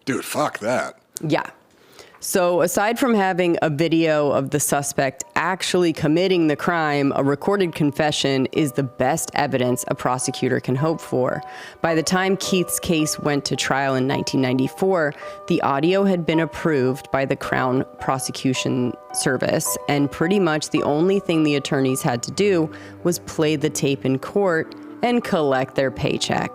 B: Dude, fuck that.
A: Yeah. So aside from having a video of the suspect actually committing the crime, a recorded confession is the best evidence a prosecutor can hope for. By the time Keith's case went to trial in 1994, the audio had been approved by the Crown Prosecution Service, and pretty much the only thing the attorneys had to do was play the tape in court and collect their paycheck.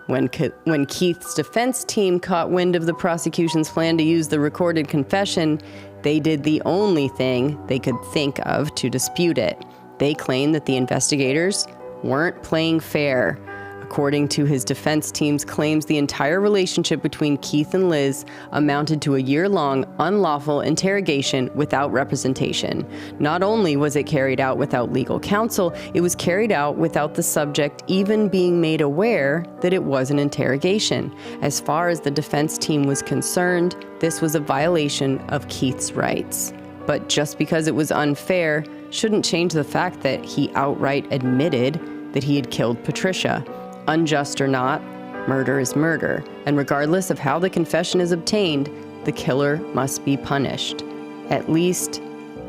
A: When Keith's defense team caught wind of the prosecution's plan to use the recorded confession, they did the only thing they could think of to dispute it. They claimed that the investigators weren't playing fair. According to his defense team's claims, the entire relationship between Keith and Liz amounted to a year-long unlawful interrogation without representation. Not only was it carried out without legal counsel, it was carried out without the subject even being made aware that it was an interrogation. As far as the defense team was concerned, this was a violation of Keith's rights. But just because it was unfair shouldn't change the fact that he outright admitted that he had killed Patricia. Unjust or not, murder is murder, and regardless of how the confession is obtained, the killer must be punished. At least,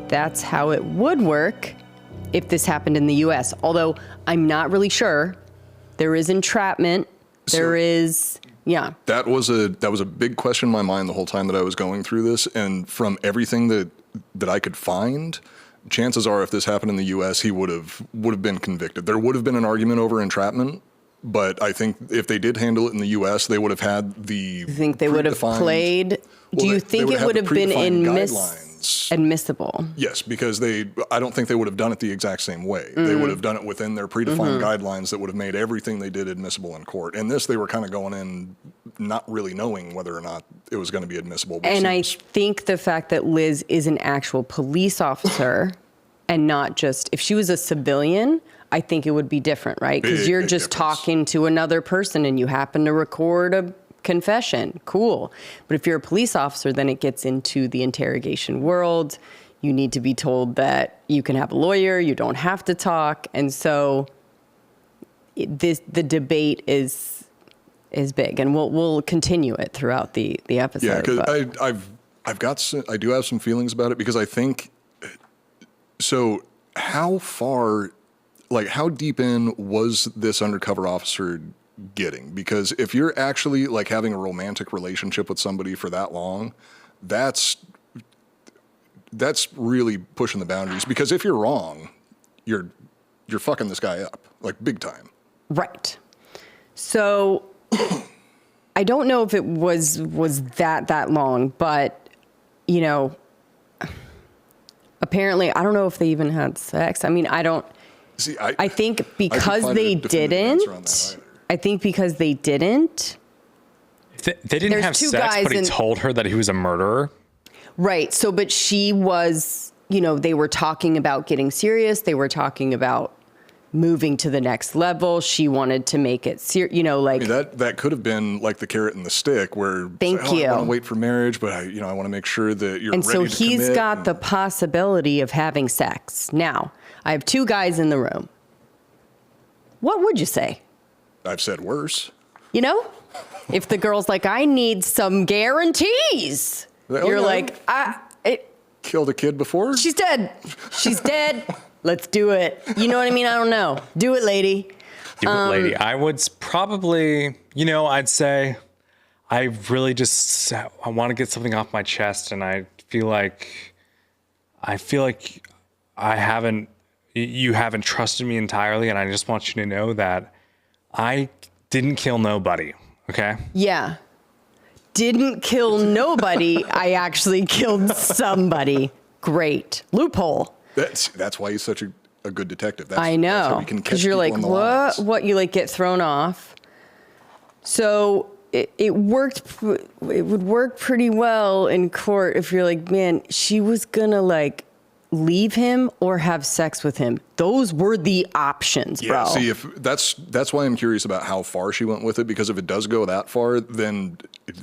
A: that's how it would work if this happened in the US. Although, I'm not really sure. There is entrapment. There is, yeah.
B: That was a big question in my mind the whole time that I was going through this, and from everything that I could find, chances are if this happened in the US, he would have been convicted. There would have been an argument over entrapment, But I think if they did handle it in the U.S., they would have had the.
A: You think they would have played? Do you think it would have been admissible?
B: Yes, because I don't think they would have done it the exact same way. They would have done it within their predefined guidelines that would have made everything they did admissible in court. And this, they were kind of going in not really knowing whether or not it was going to be admissible.
A: And I think the fact that Liz is an actual police officer and not just, if she was a civilian, I think it would be different, right? Because you're just talking to another person and you happen to record a confession. Cool. But if you're a police officer, then it gets into the interrogation world. You need to be told that you can have a lawyer, you don't have to talk. And so the debate is big, and we'll continue it throughout the episode.
B: Yeah, because I do have some feelings about it, because I think, so how far, like how deep in was this undercover officer getting? Because if you're actually like having a romantic relationship with somebody for that long, that's really pushing the boundaries. Because if you're wrong, you're fucking this guy up, like big time. Right.
A: So I don't know if it was that long, but you know, apparently I don't know if they even had sex. I mean, I don't.
B: See,
A: I think because they didn't. I think because they didn't.
C: They didn't have sex, but he told her that he was a murderer.
A: Right. So, but she was, you know, they were talking about getting serious. They were talking about moving to the next level. She wanted to make it serious, you know, like.
B: I mean, that could have been like the carrot and the stick where.
A: Thank you.
B: I want to wait for marriage, but I want to make sure that you're ready to commit.
A: And so he's got the possibility of having sex. Now, I have two guys in the room. What would you say?
B: I've said worse.
A: You know, if the girl's like, I need some guarantees. You're like,
B: killed a kid before?
A: She's dead. She's dead. Let's do it. You know what I mean? I don't know. Do it, lady.
C: Do it, lady. I would probably, I'd say I really just, I want to get something off my chest. And I feel like you haven't trusted me entirely. And I just want you to know that I didn't kill nobody. Okay?
A: Yeah. Didn't kill nobody. I actually killed somebody. Great. Loophole.
B: That's why he's such a good detective.
A: I know. Because you're like, what? You like get thrown off. So it worked. It would work pretty well in court if you're like, man, she was gonna like leave him or have sex with him. Those were the options, bro.
B: Yeah, see, if that's why I'm curious about how far she went with it, because if it does go that far, then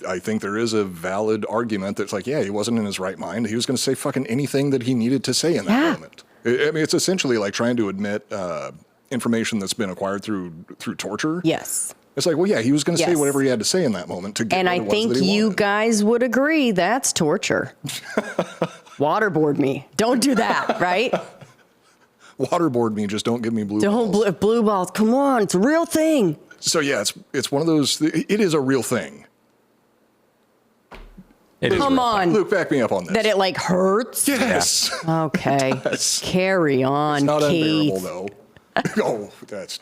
B: I think there is a valid argument that's like, yeah, he wasn't in his right mind. He was going to say fucking anything that he needed to say in that moment. I mean, it's essentially like trying to admit information that's been acquired through torture.
A: Yes.
B: It's like, well, yeah, he was going to say whatever he had to say in that moment to get
A: and
B: what
A: I
B: it was
A: think
B: that he
A: you
B: wanted.
A: guys would agree that's torture. Waterboard me. Don't do that, right?
B: Waterboard me, just don't give me blue balls.
A: Don't blue balls. Come on, it's a real thing.
B: So yeah, it's one of those. It is a real thing.
A: Come on,
B: Luke, back me up on this.
A: That it like hurts.
B: Yes.
A: Okay. Carry on,
B: it's not
A: Keith.
B: unbearable though. Oh, that's.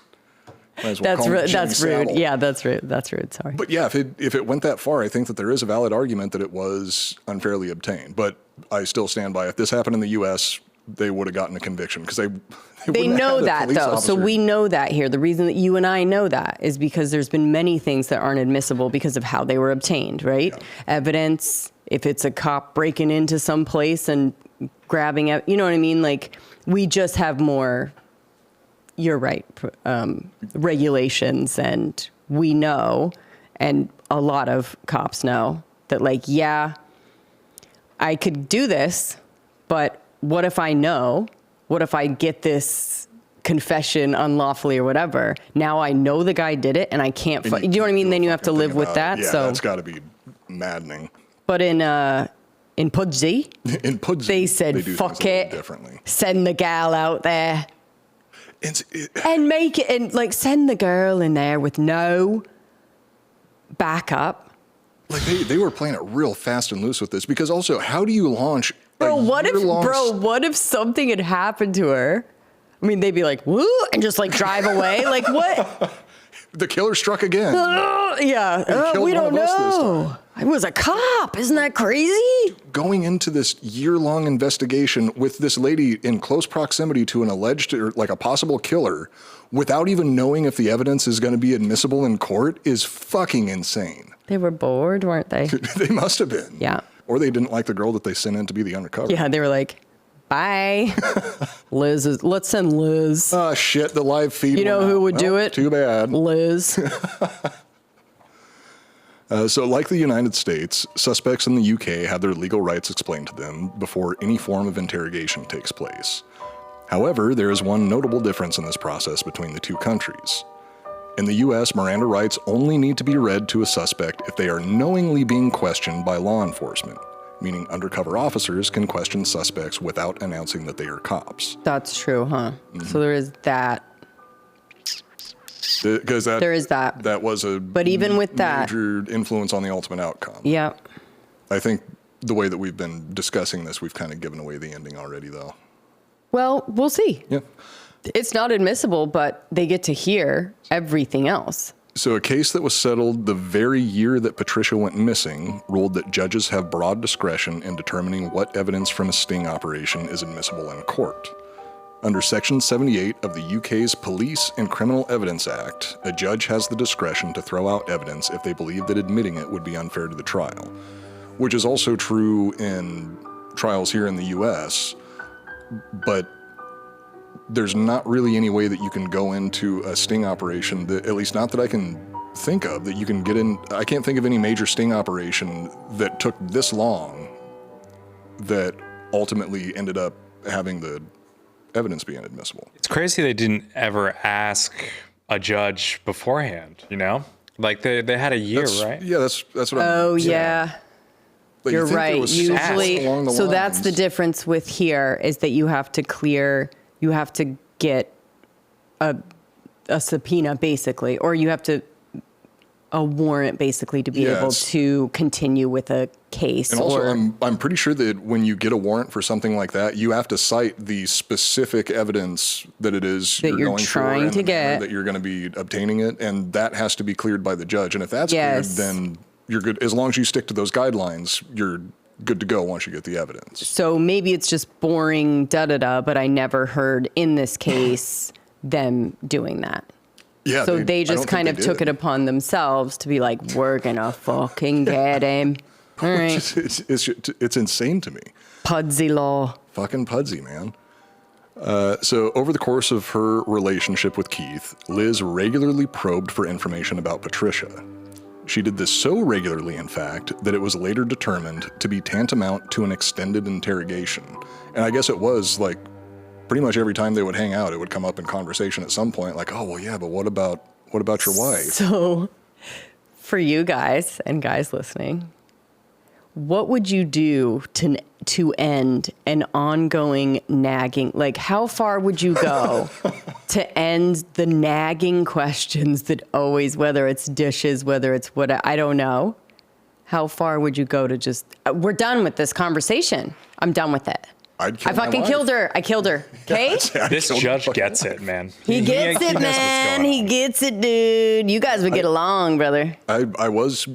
B: Might as well call him Jimmy
A: That's rude.
B: Savile.
A: Yeah, that's rude. That's rude. Sorry.
B: But yeah, if it went that far, I think that there is a valid argument that it was unfairly obtained. But I still stand by, if this happened in the U.S., they would have gotten a conviction, because they
A: know that though.
B: Officer.
A: So we know that here. The reason that you and I know that is because there's been many things that aren't admissible because of how they were obtained, right? Yeah. Evidence, if it's a cop breaking into some place and grabbing it, you know what I mean? Like, we just have more, you're right, regulations, and we know, and a lot of cops know that, like, yeah, I could do this, but what if I know? What if I get this confession unlawfully or whatever? Now I know the guy did it, and I can't. You know what I mean? Then you have to live with that.
B: Yeah,
A: so
B: that's got to be maddening.
A: But in Pudsey, they said, "Fuck it,
B: differently.
A: Send the gal out there, and make it, and like send the girl in there with no backup."
B: Like they were playing it real fast and loose with this, because also, how do you launch?
A: Bro, what if something had happened to her? I mean, they'd be like, woo, and just like drive away. Like, what?
B: The killer struck again.
A: Yeah.
B: killed
A: We
B: one
A: don't
B: of us this
A: know. I was a cop. Isn't that crazy?
B: Going into this year-long investigation with this lady in close proximity to an alleged, or like a possible killer, without even knowing if the evidence is going to be admissible in court is fucking insane.
A: They were bored, weren't they?
B: They must have been.
A: Yeah.
B: Or they didn't like the girl that they sent in to be the undercover.
A: Yeah, they were like, bye. Let's send Liz.
B: Oh, shit, the live feed.
A: You know
B: went
A: who
B: out.
A: would do
B: Well,
A: it?
B: Too bad.
A: Liz.
B: So like the United States, suspects in the UK have their legal rights explained to them before any form of interrogation takes place. However, there is one notable difference in this process between the two countries. In the US, Miranda rights only need to be read to a suspect if they are knowingly being questioned by law enforcement, meaning undercover officers can question suspects without announcing that they are cops.
A: That's true, huh? So there is that.
B: Because
A: There is that.
B: That was a
A: But even with that,
B: major influence on the ultimate outcome.
A: yeah.
B: I think the way that we've been discussing this, we've kind of given away the ending already, though.
A: Well, we'll see.
B: Yeah.
A: It's not admissible, but they get to hear everything else.
B: So a case that was settled the very year that Patricia went missing ruled that judges have broad discretion in determining what evidence from a sting operation is admissible in court. Under Section 78 of the UK's Police and Criminal Evidence Act, a judge has the discretion to throw out evidence if they believe that admitting it would be unfair to the trial, which is also true in trials here in the US, but there's not really any way that you can go into a sting operation, that, at least not that I can think of, that you can get in. I can't think of any major sting operation that took this long that ultimately ended up having the evidence be inadmissible.
C: It's crazy they didn't ever ask a judge beforehand, you know? Like they had a year, right?
B: Yeah, that's what I'm
A: Oh, yeah.
B: But you
A: You're
B: think there
A: right.
B: was something
A: Usually,
B: along the
A: so that's the
B: lines.
A: difference with here is that you have to get a subpoena basically, or you have to a warrant basically to be
B: Yeah,
A: able
B: it's-
A: to continue with a case.
B: And also,
A: or
B: I'm pretty sure that when you get a warrant for something like that, you have to cite the specific evidence that it is
A: That you're
B: going
A: trying
B: for and
A: to
B: the manner
A: get.
B: that you're going to be obtaining it, and that has to be cleared by the judge. And if that's
A: Yes.
B: cleared, then you're good. As long as you stick to those guidelines, you're good to go once you get the evidence.
A: So maybe it's just boring, but I never heard in this case them doing that.
B: Yeah.
A: So
B: I
A: they
B: don't
A: just
B: think
A: kind
B: they
A: of took
B: did.
A: it upon themselves to be like, we're gonna fucking get him. All right.
B: It's insane to me.
A: Pudsey law.
B: Fucking Pudsey, man. So over the course of her relationship with Keith, Liz regularly probed for information about Patricia. She did this so regularly, in fact, that it was later determined to be tantamount to an extended interrogation. And I guess it was like pretty much every time they would hang out, it would come up in conversation at some point, like, oh, well, yeah, but what about your wife?
A: So for you guys and guys listening, what would you do to end an ongoing nagging? Like, how far would you go to end the nagging questions that always, whether it's dishes, whether it's what, I don't know. How far would you go to just, we're done with this conversation. I'm done with it.
B: I'd kill
A: I
B: my
A: fucking
B: wife.
A: killed her. I killed her. Okay?
C: This judge gets it, man.
A: He gets
C: knows
A: it,
C: what's
A: man.
C: going
A: He
C: on.
A: gets it, dude. You guys would get along, brother.
B: I was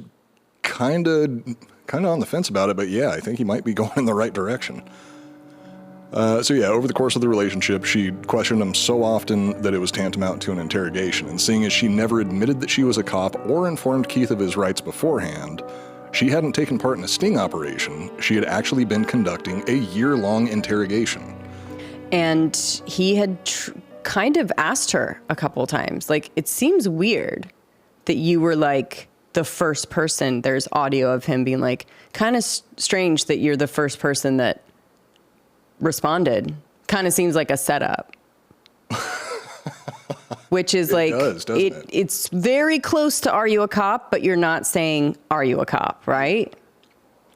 B: kind of on the fence about it, but yeah, I think he might be going in the right direction. So yeah, over the course of the relationship, she questioned him so often that it was tantamount to an interrogation. And seeing as she never admitted that she was a cop or informed Keith of his rights beforehand, she hadn't taken part in a sting operation. She had actually been conducting a year-long interrogation.
A: And he had kind of asked her a couple times, like, it seems weird that you were like the first person. There's audio of him being like, kind of strange that you're the first person that responded. Kind of seems like a setup. Which is like,
B: doesn't it?
A: It's very close to are you a cop, but you're not saying, are you a cop, right?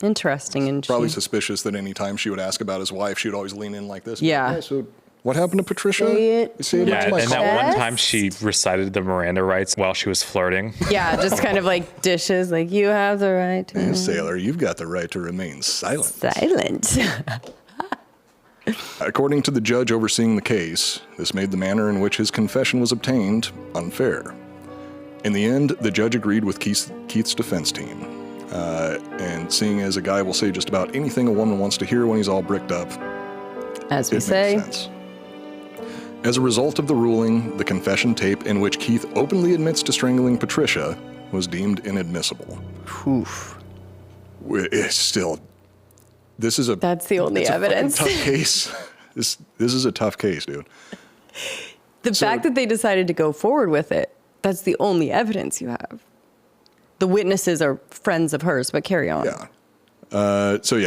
A: Interesting. And
B: Probably suspicious that any time she would ask about his wife, she would always lean in like this.
A: Yeah.
B: So what happened to Patricia?
A: Say it.
B: You say it
C: Yeah,
B: to my
C: and
B: call.
C: that one
A: Yes.
C: time she recited the Miranda rights while she was flirting.
A: Yeah, just kind of like dishes, like you have the right to
B: Sailor, you've got the right to remain silent.
A: silent.
B: According to the judge overseeing the case, this made the manner in which his confession was obtained unfair. In the end, the judge agreed with Keith's defense team. And seeing as a guy will say just about anything a woman wants to hear when he's all bricked up,
A: As we
B: it
A: say.
B: makes sense. As a result of the ruling, the confession tape in which Keith openly admits to strangling Patricia was deemed inadmissible.
A: Oof.
B: It's still,
A: That's the only
B: it's
A: evidence.
B: a fucking tough case. This is a tough case, dude.
A: The fact that they decided to go forward with it, that's the only evidence you have. The witnesses are friends of hers, but carry on.
B: Yeah.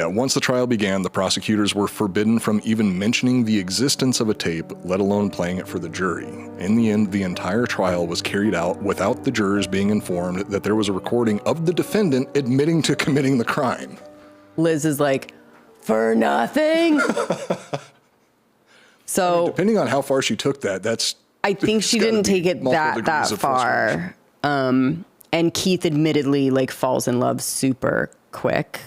B: Once the trial began, the prosecutors were forbidden from even mentioning the existence of a tape, let alone playing it for the jury. In the end, the entire trial was carried out without the jurors being informed that there was a recording of the defendant admitting to committing the crime.
A: Liz is like, for nothing. So
B: Depending on how far she took that, that's...
A: I think she didn't take it that far. And Keith admittedly falls in love super quick,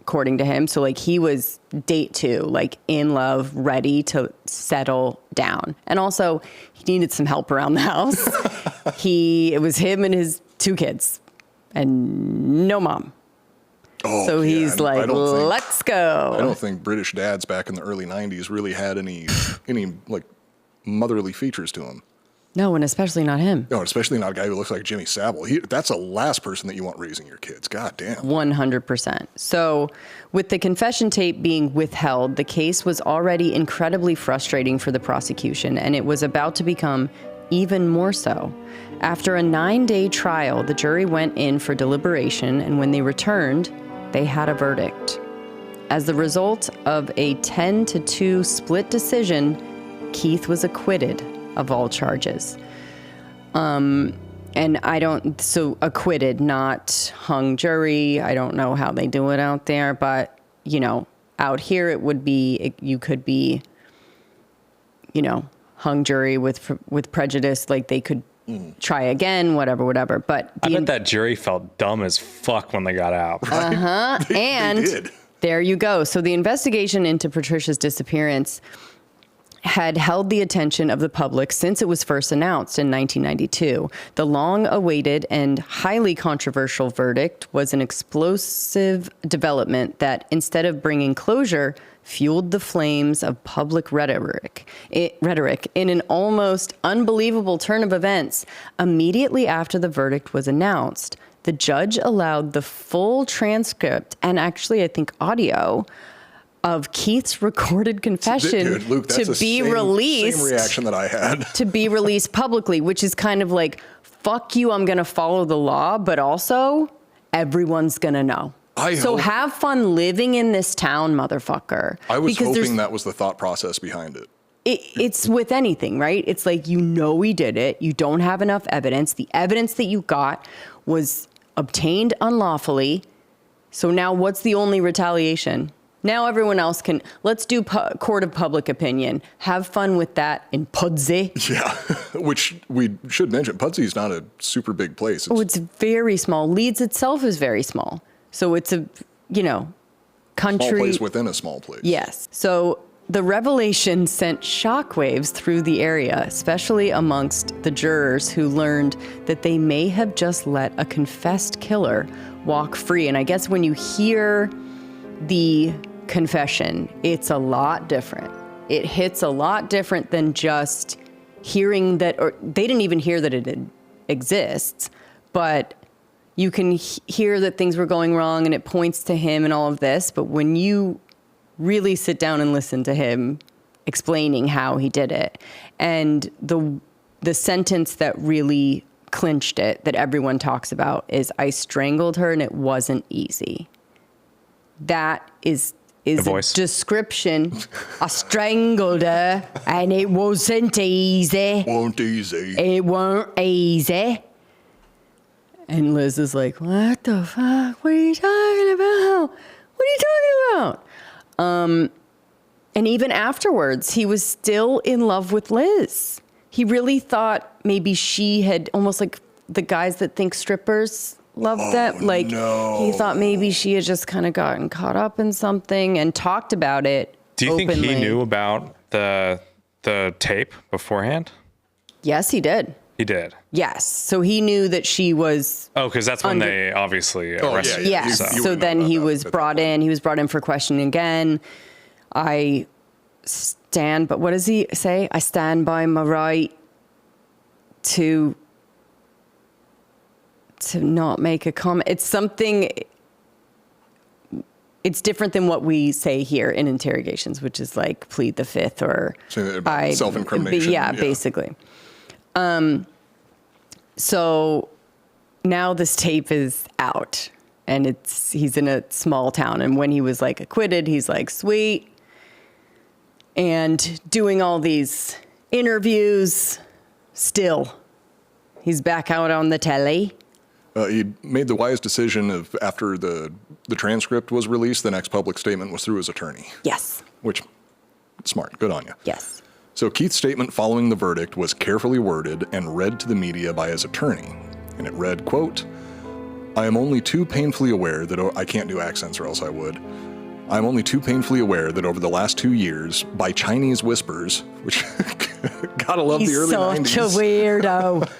A: according to him. So he was date 2, in love, ready to settle down. And also he needed some help around the house. It was him and his 2 kids and no mom.
B: Oh,
A: So he's like, let's go.
B: I don't think British dads back in the early 90s really had any motherly features to them.
A: No, and especially not him.
B: No, especially not a guy who looks like Jimmy Savile. That's the last person that you want raising your kids. God damn.
A: 100%. So with the confession tape being withheld, the case was already incredibly frustrating for the prosecution, and it was about to become even more so. After a 9-day trial, the jury went in for deliberation, and when they returned, they had a verdict. As the result of a 10-2 split decision, Keith was acquitted of all charges. So acquitted, not hung jury. I don't know how they do it out there, but, out here it would be, you could be, hung jury with prejudice, they could try again, whatever. But
C: I bet that jury felt dumb as fuck when they got out.
A: and
B: They did.
A: there you go. So the investigation into Patricia's disappearance had held the attention of the public since it was first announced in 1992. The long-awaited and highly controversial verdict was an explosive development that, instead of bringing closure, fueled the flames of public rhetoric in an almost unbelievable turn of events. Immediately after the verdict was announced, the judge allowed the full transcript and actually, I think, audio of Keith's recorded confession
B: Dude, Luke, that's
A: to be released.
B: Same reaction that I had.
A: To be released publicly, which is kind of fuck you, I'm going to follow the law, but also everyone's going to know. Have fun living in this town, motherfucker.
B: I was hoping that was the thought process behind it.
A: It's with anything, right? It's he did it. You don't have enough evidence. The evidence that you got was obtained unlawfully. So now what's the only retaliation? Now everyone else can, let's do court of public opinion. Have fun with that in Pudsey.
B: Yeah, which we should mention. Pudsey's not a super big place.
A: It's very small. Leeds itself is very small. So it's a, country.
B: Small place within a small place.
A: Yes. So the revelation sent shockwaves through the area, especially amongst the jurors who learned that they may have just let a confessed killer walk free. And I guess when you hear the confession, it's a lot different. It hits a lot different than just hearing that, or they didn't even hear that it exists, but you can hear that things were going wrong and it points to him and all of this. But when you really sit down and listen to him explaining how he did it, and the sentence that really clinched it, that everyone talks about, is "I strangled her and it wasn't easy." That is a description. I strangled her and it wasn't easy. It weren't easy. And Liz is like, what the fuck? What are you talking about? What are you talking about? And even afterwards, he was still in love with Liz. He really thought maybe she had, almost like the guys that think strippers love that. He thought maybe she had just kind of gotten caught up in something and talked about it.
C: Do you
A: openly.
C: think he knew about the tape beforehand?
A: Yes, he did.
C: He did.
A: Yes. So he knew that she was.
C: Oh, because that's when they obviously arrested
B: yeah.
C: him.
A: Yes.
B: You
A: So
B: would
A: then
B: know
A: he
B: about
A: was
B: that at
A: brought
B: that
A: in. He was brought in for questioning again. But what does he say? I stand by my right to not make a comment. It's something. It's different than what we say here in interrogations, which is like plead the fifth or
B: self-incrimination.
A: Yeah, basically. So now this tape is out, and he's in a small town. And when he was like acquitted, he's like, sweet. And doing all these interviews, still, he's back out on the telly.
B: He made the wise decision of after the transcript was released, the next public statement was through his attorney.
A: Yes.
B: Which, smart, good on you.
A: Yes.
B: So Keith's statement following the verdict was carefully worded and read to the media by his attorney. And it read, quote, I am only too painfully aware that, I can't do accents or else I would. I'm only too painfully aware that over the last 2 years, by Chinese whispers, which, gotta love the early 90s.
A: He's such a weirdo.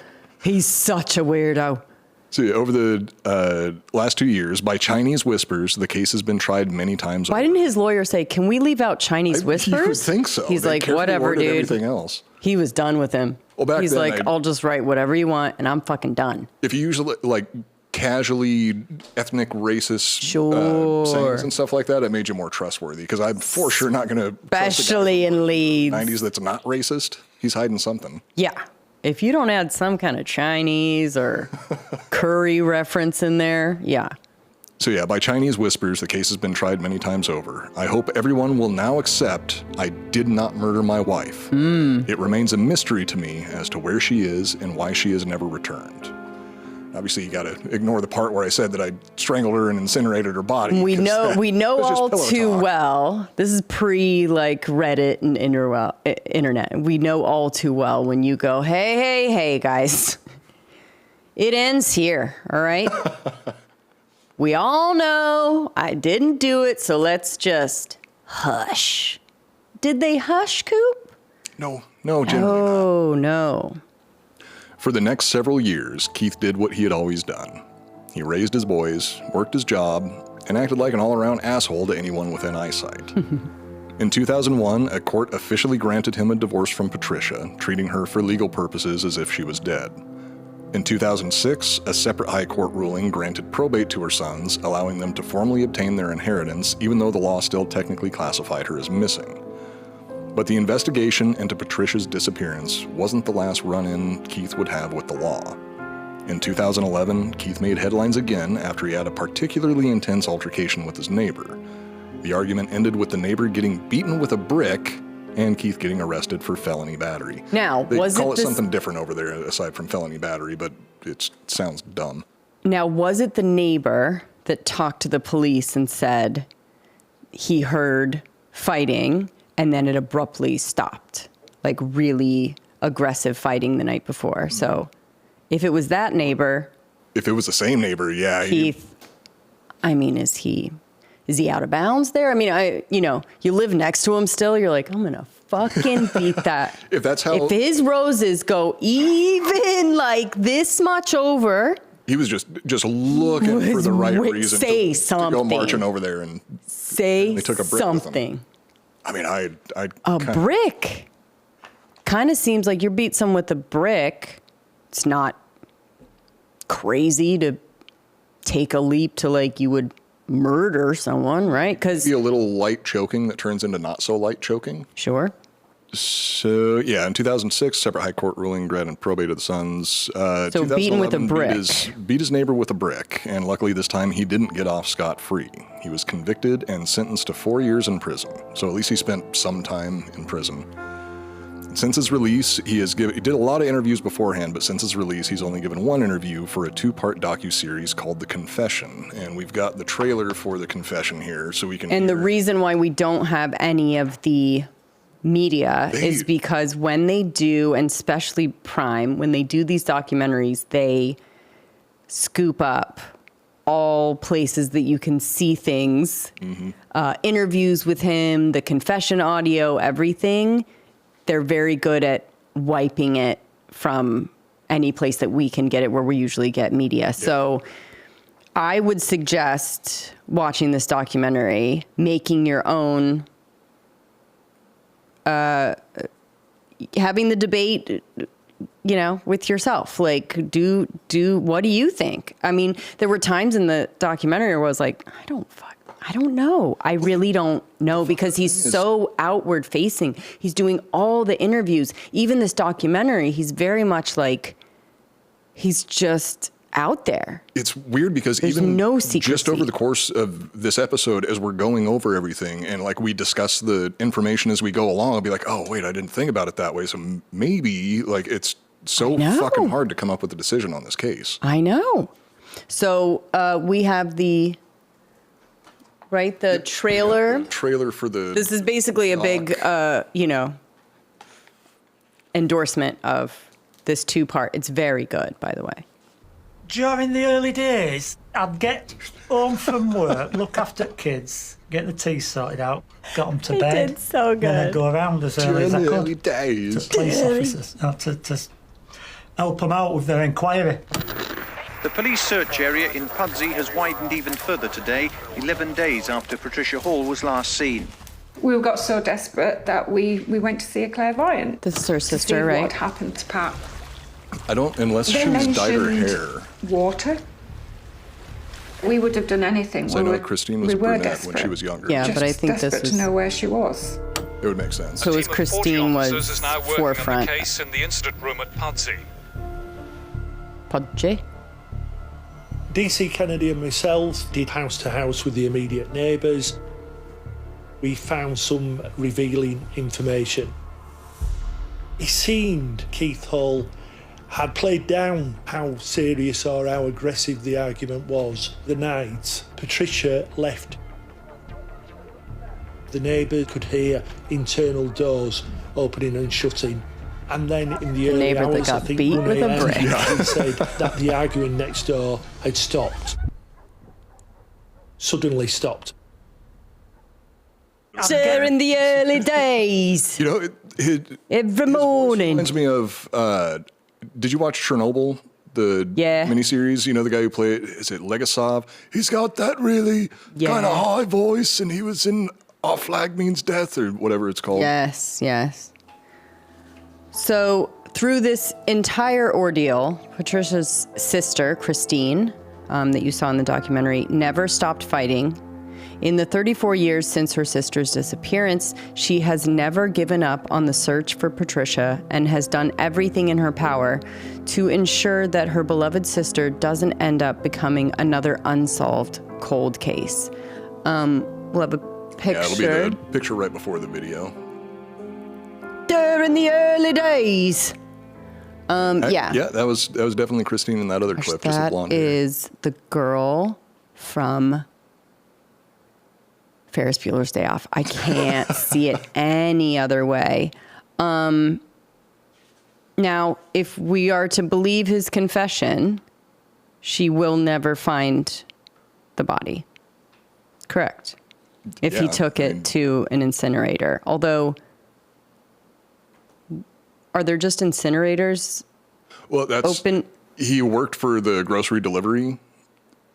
A: He's such a weirdo.
B: So over the last 2 years, by Chinese whispers, the case has been tried many times.
A: Why didn't his lawyer say, can we leave out Chinese whispers?
B: You would think so.
A: He's
B: They
A: like,
B: carefully
A: whatever,
B: worded
A: dude.
B: Everything else.
A: He was done with him.
B: Well, back
A: He's
B: then,
A: like, I'll just write whatever you want, and I'm fucking done.
B: If you use like casually ethnic racist
A: Sure.
B: sayings and stuff like that, it made you more trustworthy. Because I'm for sure not going to
A: Especially in Leeds.
B: 90s that's not racist. He's hiding something.
A: Yeah. If you don't add some kind of Chinese or curry reference in there, yeah.
B: So yeah, by Chinese whispers, the case has been tried many times over. I hope everyone will now accept I did not murder my wife. It remains a mystery to me as to where she is and why she has never returned. Obviously, you got to ignore the part where I said that I strangled her and incinerated her body.
A: We know
B: was just
A: all
B: pillow
A: too
B: talk.
A: well. This is pre like Reddit and internet. We know all too well when you go, hey, guys, it ends here. All right. We all know I didn't do it, so let's just hush. Did they hush, Coop?
B: No, generally not.
A: Oh no.
B: For the next several years, Keith did what he had always done. He raised his boys, worked his job, and acted like an all-around asshole to anyone within eyesight. In 2001, a court officially granted him a divorce from Patricia, treating her for legal purposes as if she was dead. In 2006, a separate high court ruling granted probate to her sons, allowing them to formally obtain their inheritance, even though the law still technically classified her as missing. But the investigation into Patricia's disappearance wasn't the last run-in Keith would have with the law. In 2011, Keith made headlines again after he had a particularly intense altercation with his neighbor. The argument ended with the neighbor getting beaten with a brick and Keith getting arrested for felony battery.
A: Now,
B: they
A: was
B: call
A: it
B: it something different over there aside from felony battery, but it sounds dumb.
A: Now, was it the neighbor that talked to the police and said he heard fighting and then it abruptly stopped? Like really aggressive fighting the night before. So if it was that neighbor.
B: If it was the same neighbor, yeah.
A: Keith, is he out of bounds there? I mean, you live next to him still. You're like, I'm going to fucking beat that. If his roses go even like this much over.
B: He was just looking for the right reason to go marching over there and
A: say
B: they took a brick
A: something.
B: With him. I mean,
A: a brick kind of seems like you beat someone with a brick. It's not crazy to take a leap to like you would murder someone, right? Because
B: be a little light choking that turns into not so light choking.
A: Sure.
B: So yeah, in 2006, separate high court ruling granted probate to the sons.
A: So beaten with a brick.
B: Beat his neighbor with a brick, and luckily this time he didn't get off scot-free. He was convicted and sentenced to 4 years in prison. So at least he spent some time in prison. Since his release, he did a lot of interviews beforehand, but since his release, he's only given one interview for a 2-part docuseries called The Confession. And we've got the trailer for The Confession here, so we can
A: And the reason why we don't have any of the media is because when they do, and especially Prime, when they do these documentaries, they scoop up all places that you can see things, interviews with him, the confession audio, everything. They're very good at wiping it from any place that we can get it where we usually get media. So I would suggest watching this documentary, making your own, having the debate, you know, with yourself. Like, what do you think? I mean, there were times in the documentary where I was like, I don't know. I really don't know, because he's so outward facing. He's doing all the interviews. Even this documentary, he's very much like, he's just out there.
B: It's weird because
A: There's
B: even
A: no secrecy.
B: just over the course of this episode, as we're going over everything and like we discuss the information as we go along, I'll be like, oh, wait, I didn't think about it that way. So maybe like it's so fucking hard to come up with a decision on this case.
A: I know. So we have the trailer.
B: Trailer for the...
A: This is basically a big, endorsement of this 2-part. It's very good, by the way.
I: During the early days, I'd get home from work, look after kids, get the tea sorted out, got them to bed.
A: Did so good.
I: Then I'd go around as early as I
B: During the
I: could
B: early days.
I: to police officers, to help them out with their inquiry.
J: The police search area in Pudsey has widened even further today, 11 days after Patricia Hall was last seen.
K: We got so desperate that we went to see a clairvoyant.
A: This is her
K: to see
A: sister, right?
K: what happened to Pat.
B: I don't, unless
K: They
B: she's dyed her
K: mentioned
B: hair.
K: Water. We would have done anything.
B: So I know Christine was a brunette when she was younger.
A: Yeah, but I think this
K: desperate
A: was...
K: to know where she was.
B: It would make sense.
A: So as Christine was forefront.
L: Case in the incident room at Pudsey.
A: Pudsey?
M: DC Kennedy and myself did house to house with the immediate neighbours. We found some revealing information. It seemed Keith Hall had played down how serious or how aggressive the argument was the night Patricia left. The neighbour could hear internal doors opening and shutting. And then in the early
A: neighbour that
M: hours,
A: got
M: I think
A: beat
M: 1
A: with a
M: a.m.
A: brick.
M: he said that the arguing next door had stopped. Suddenly stopped.
A: During the early days.
B: You know,
A: every morning.
B: Reminds me of, did you watch Chernobyl? The miniseries? You know, the guy who played, is it Legasov? He's got that really kind of high voice, and he was in Our Flag Means Death, or whatever it's called.
A: Yes, yes. So through this entire ordeal, Patricia's sister, Christine, that you saw in the documentary, never stopped fighting. In the 34 years since her sister's disappearance, she has never given up on the search for Patricia and has done everything in her power to ensure that her beloved sister doesn't end up becoming another unsolved cold case. We'll have a picture.
B: Yeah, it'll be the picture right before the video.
A: During the early days. Yeah,
B: that was definitely Christine in that other clip. Just the blonde
A: that
B: hair.
A: is the girl from Ferris Bueller's Day Off. I can't see it any other way. Now, if we are to believe his confession, she will never find the body. Correct. If he took it to an incinerator. Although, are there just incinerators?
B: Well, that's
A: open?
B: He worked for the grocery delivery,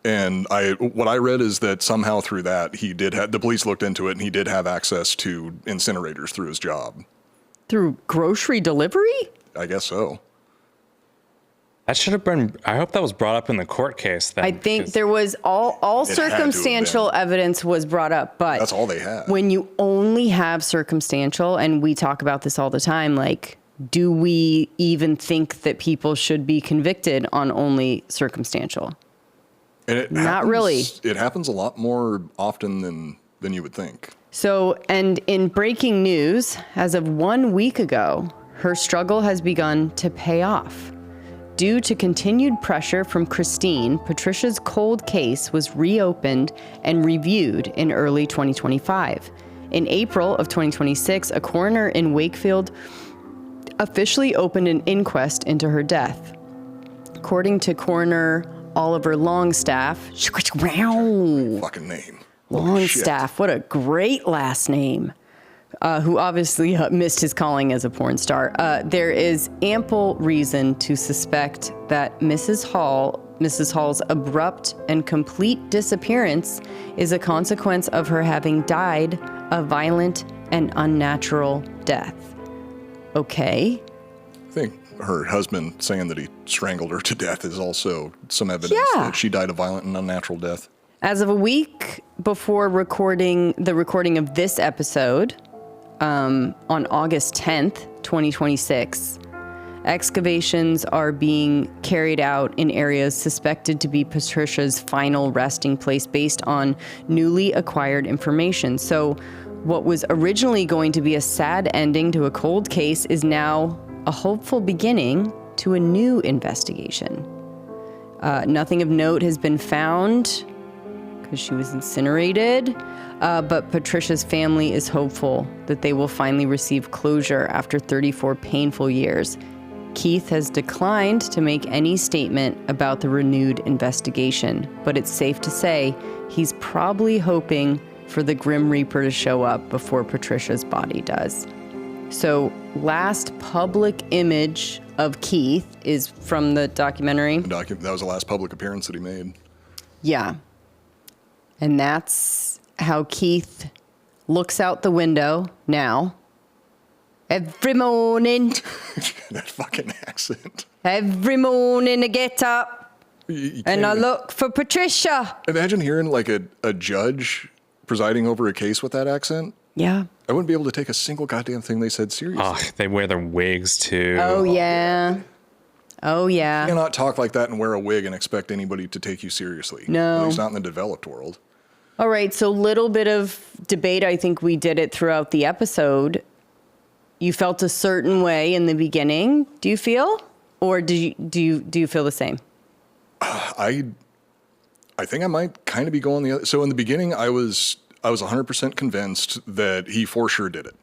B: and what I read is that somehow through that he did have, the police looked into it, and he did have access to incinerators through his job.
A: Through grocery delivery?
B: I guess so.
C: That should have been. I hope that was brought up in the court case. Then,
A: I think there was all circumstantial evidence was brought up, but
B: that's all they had.
A: When you only have circumstantial, and we talk about this all the time, like, do we even think that people should be convicted on only circumstantial?
B: And it
A: Not
B: happens,
A: really.
B: It happens a lot more often than you would think.
A: So, and in breaking news, as of 1 week ago, her struggle has begun to pay off. Due to continued pressure from Christine, Patricia's cold case was reopened and reviewed in early 2025. In April of 2026, a coroner in Wakefield officially opened an inquest into her death. According to Coroner Oliver Longstaff,
B: fucking name.
A: Longstaff, what a great last name. who obviously missed his calling as a porn star. There is ample reason to suspect that Mrs. Hall's abrupt and complete disappearance is a consequence of her having died a violent and unnatural death. Okay.
B: I think her husband saying that he strangled her to death is also some evidence that she died a violent and unnatural death.
A: As of a week before the recording of this episode, on August 10th, 2026, excavations are being carried out in areas suspected to be Patricia's final resting place based on newly acquired information. So what was originally going to be a sad ending to a cold case is now a hopeful beginning to a new investigation. Nothing of note has been found because she was incinerated, but Patricia's family is hopeful that they will finally receive closure after 34 painful years. Keith has declined to make any statement about the renewed investigation, but it's safe to say he's probably hoping for the Grim Reaper to show up before Patricia's body does. So, last public image of Keith is from the documentary.
B: That was the last public appearance that he made.
A: Yeah. And that's how Keith looks out the window now. Every morning.
B: That fucking accent.
A: Every morning I get up and I look for Patricia.
B: Imagine hearing like a judge presiding over a case with that accent.
A: Yeah.
B: I wouldn't be able to take a single goddamn thing they said seriously.
C: Oh, they wear their wigs too.
A: Oh, yeah. Oh, yeah.
B: You cannot talk like that and wear a wig and expect anybody to take you seriously.
A: No.
B: At least not in the developed world.
A: All right, so little bit of debate. I think we did it throughout the episode. You felt a certain way in the beginning. Do you feel, or do you feel the same?
B: I think I might kind of be going the other. So in the beginning, I was 100% convinced that he for sure did it.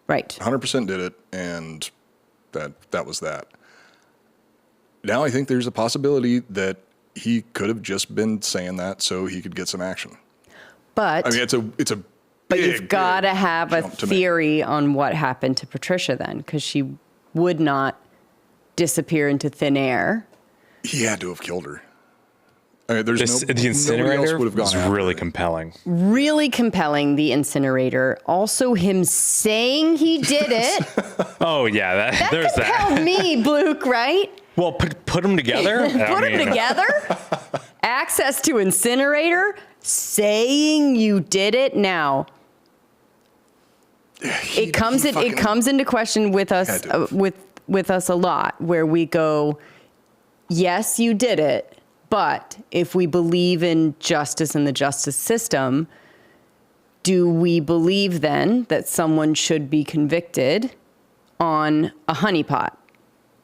A: Right.
B: 100% did it, and that was that. Now I think there's a possibility that he could have just been saying that so he could get some action.
A: But
B: I mean, it's a
A: but
B: big,
A: you've got to have a theory on what happened to Patricia then, because she would not disappear into thin air.
B: He had to have killed her. I mean,
C: The incinerator was really compelling.
A: Really compelling, the incinerator. Also, him saying he did it.
C: Oh, yeah. There's that.
A: That compelled me, Luke, right?
C: Well, put them together.
A: Put them together. Access to incinerator. Saying you did it. Now, it comes into question with us with us a lot, where we go, yes, you did it. But if we believe in justice and the justice system, do we believe then that someone should be convicted on a honeypot?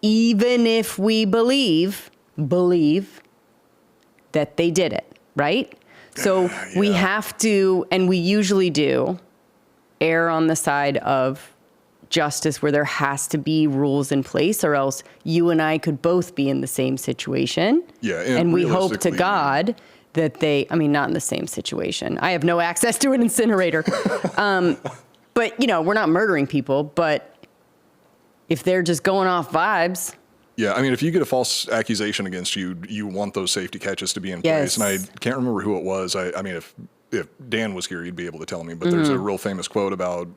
A: Even if we believe that they did it, right? So we have to, and we usually do, err on the side of justice where there has to be rules in place, or else you and I could both be in the same situation.
B: Yeah,
A: and we hope to God that not in the same situation. I have no access to an incinerator. But, we're not murdering people, but if they're just going off vibes.
B: Yeah, I mean, if you get a false accusation against you, you want those safety catches to be in place. And I can't remember who it was. I mean, if Dan was here, he'd be able to tell me. But there's a real famous quote about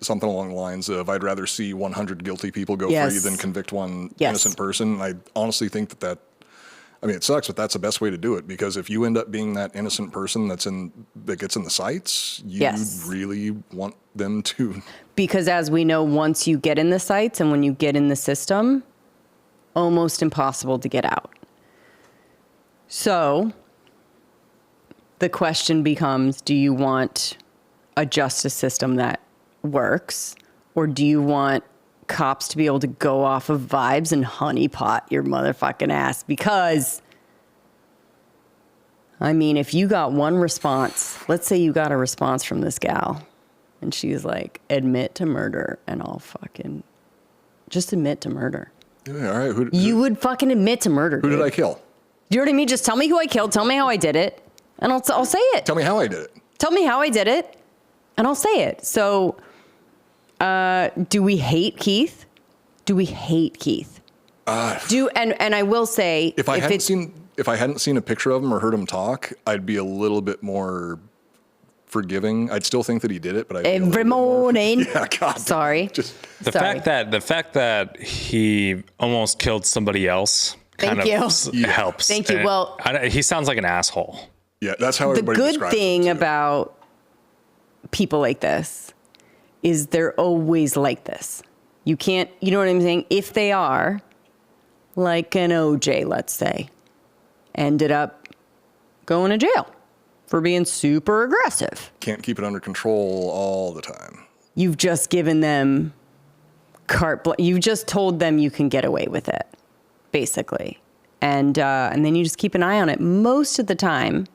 B: something along the lines of, I'd rather see 100 guilty people go free than convict one innocent person. And I honestly think that it sucks, but that's the best way to do it. Because if you end up being that innocent person that gets in the sights, you really want them to.
A: Because as we know, once you get in the sights and when you get in the system, almost impossible to get out. So the question becomes, do you want a justice system that works, or do you want cops to be able to go off of vibes and honeypot your motherfucking ass? Because, I mean, if you got one response, let's say you got a response from this gal, and she's like, admit to murder, and I'll fucking just admit to murder.
B: Yeah, all right.
A: You would fucking admit to murder.
B: Who did I kill?
A: You know what I mean? Just tell me who I killed. Tell me how I did it. And I'll say it.
B: Tell me how I did it.
A: Tell me how I did it. And I'll say it. So Do we hate Keith? Do we hate Keith? And I will say,
B: if I hadn't seen a picture of him or heard him talk, I'd be a little bit more forgiving. I'd still think that he did it, but
A: every morning.
B: Yeah, God.
A: Sorry.
C: The fact that he almost killed somebody else helps.
A: Thank you. Well,
C: he sounds like an asshole.
B: Yeah, that's how everybody
A: describes it.
B: The
A: good thing about people like this is they're always like this. You can't, you know what I'm saying? If they are, like an OJ, let's say, ended up going to jail for being super aggressive.
B: Can't keep it under control all the time.
A: You've just given them you've just told them you can get away with it, basically. And then you just keep an eye on it. Most of the time,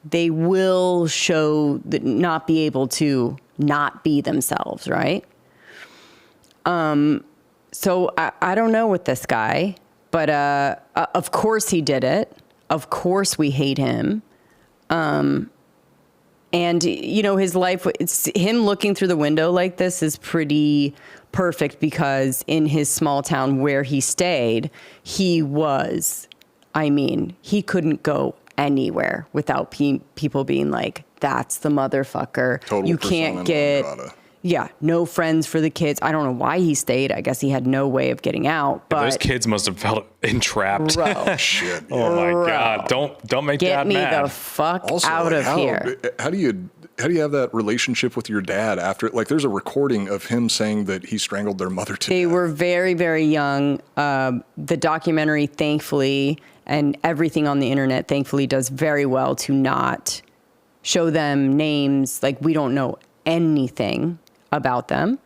A: they will show that not be able to not be themselves, right? So I don't know with this guy, but of course he did it. Of course we hate him. And, you know, his life, him looking through the window like this is pretty perfect because in his small town where he stayed, he couldn't go anywhere without people being like, that's the motherfucker.
B: Total
A: you can't get, no friends for the kids. I don't know why he stayed. I guess he had no way of getting out. But
C: those kids must have felt entrapped.
A: Bro.
B: Shit.
C: Oh my God. Don't make
A: Get
C: Dad
A: me
C: mad.
A: the fuck out of here.
B: How do you have that relationship with your dad after, like, there's a recording of him saying that he strangled their mother to
A: They
B: death.
A: were very, very young. The documentary, thankfully, and everything on the internet, thankfully, does very well to not show them names. Like, we don't know anything about them,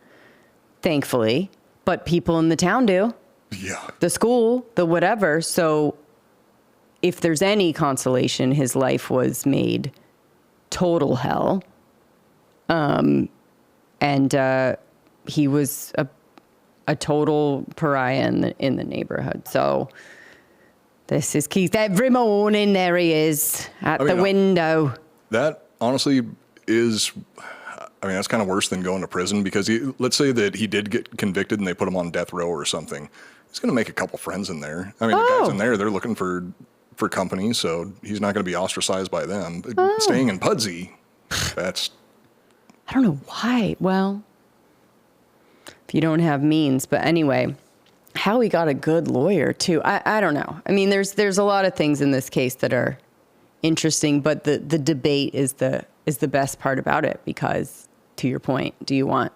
A: thankfully, but people in the town do.
B: Yeah.
A: The school, the whatever. So if there's any consolation, his life was made total hell. And he was a total pariah in the neighborhood. So this is Keith. Every morning there he is at the window.
B: That honestly is, that's kind of worse than going to prison because let's say that he did get convicted and they put him on death row or something. He's going to make a couple friends in there. The guys in there, they're looking for company, so he's not going to be ostracized by them. Staying in Pudsey, that's...
A: I don't know why. Well, if you don't have means. But anyway, how he got a good lawyer, too. I don't know. I mean, there's a lot of things in this case that are interesting, but the debate is the best part about it because, to your point, do you want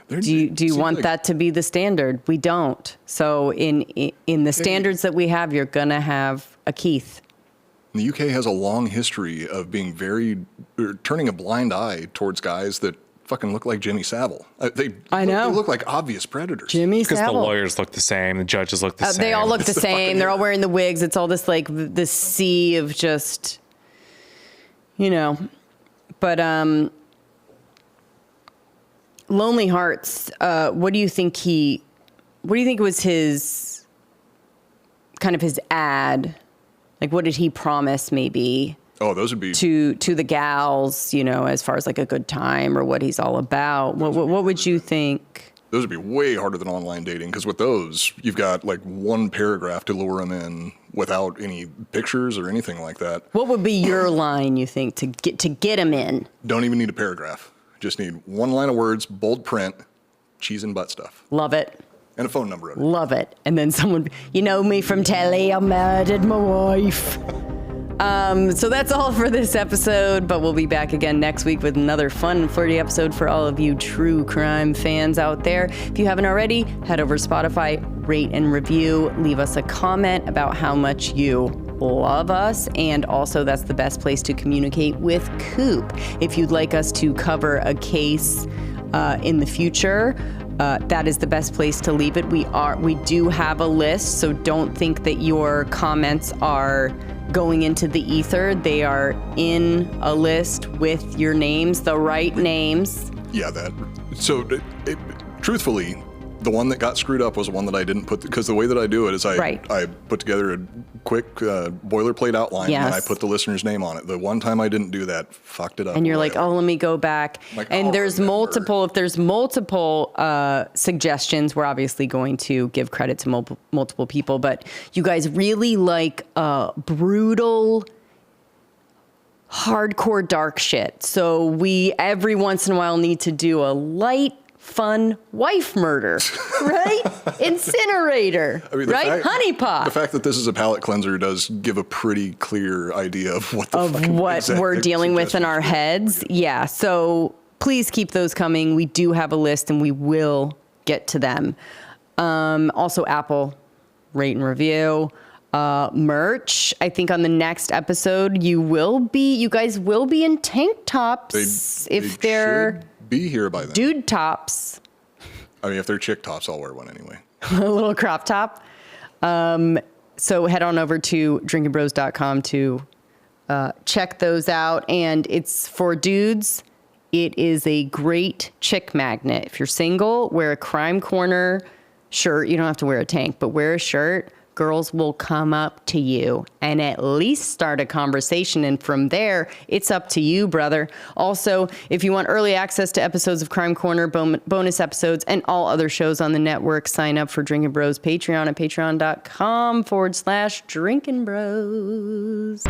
A: that to be the standard? We don't. So in the standards that we have, you're going to have a Keith.
B: The UK has a long history of being turning a blind eye towards guys that fucking look like Jimmy Savile. They look like obvious predators.
A: Jimmy
C: Because
A: Savile.
C: the lawyers look the same, the judges look the same.
A: They all look the same. They're all wearing the wigs. It's all this like the sea of just, But Lonely Hearts. What do you think was his kind of his ad? Like, what did he promise maybe?
B: Oh, those would be
A: to the gals, as far as like a good time or what he's all about. What would you think?
B: Those would be way harder than online dating because with those, you've got like one paragraph to lure them in without any pictures or anything like that.
A: What would be your line, you think, to get him in?
B: Don't even need a paragraph. Just need one line of words, bold print, cheese and butt stuff.
A: Love it.
B: And a phone number.
A: Love it. And then someone, you know me from telly, I murdered my wife. So that's all for this episode, but we'll be back again next week with another fun, flirty episode for all of you true crime fans out there. If you haven't already, head over to Spotify, rate and review, leave us a comment about how much you love us, and also that's the best place to communicate with Coop. If you'd like us to cover a case in the future, that is the best place to leave it. We do have a list, so don't think that your comments are going into the ether. They are in a list with your names, the right names.
B: Yeah, that. So, truthfully, The one that got screwed up was one that I didn't put, because the way that I do it is I put together a quick boilerplate outline and I put the listener's name on it. The one time I didn't do that, fucked it up.
A: And you're like, oh, let me go back. And there's multiple, if there's multiple suggestions, we're obviously going to give credit to multiple people, but you guys really like brutal, hardcore dark shit. So we every once in a while need to do a light, fun wife murder, right? Incinerator, right? Honeypot.
B: The fact that this is a palate cleanser does give a pretty clear idea of what
A: we're dealing with in our heads. Yeah. So please keep those coming. We do have a list and we will get to them. Also, Apple, rate and review. Merch. I think on the next episode, you guys will be in tank tops if they're
B: be here by then.
A: Dude tops.
B: I mean, if they're chick tops, I'll wear one anyway.
A: A little crop top. So head on over to drinkingbros.com to check those out. And it's for dudes. It is a great chick magnet. If you're single, wear a Crime Corner shirt. You don't have to wear a tank, but wear a shirt. Girls will come up to you and at least start a conversation. And from there, it's up to you, brother. Also, if you want early access to episodes of Crime Corner, bonus episodes, and all other shows on the network, sign up for Drinkin' Bros Patreon at patreon.com/Drinkin' Bros.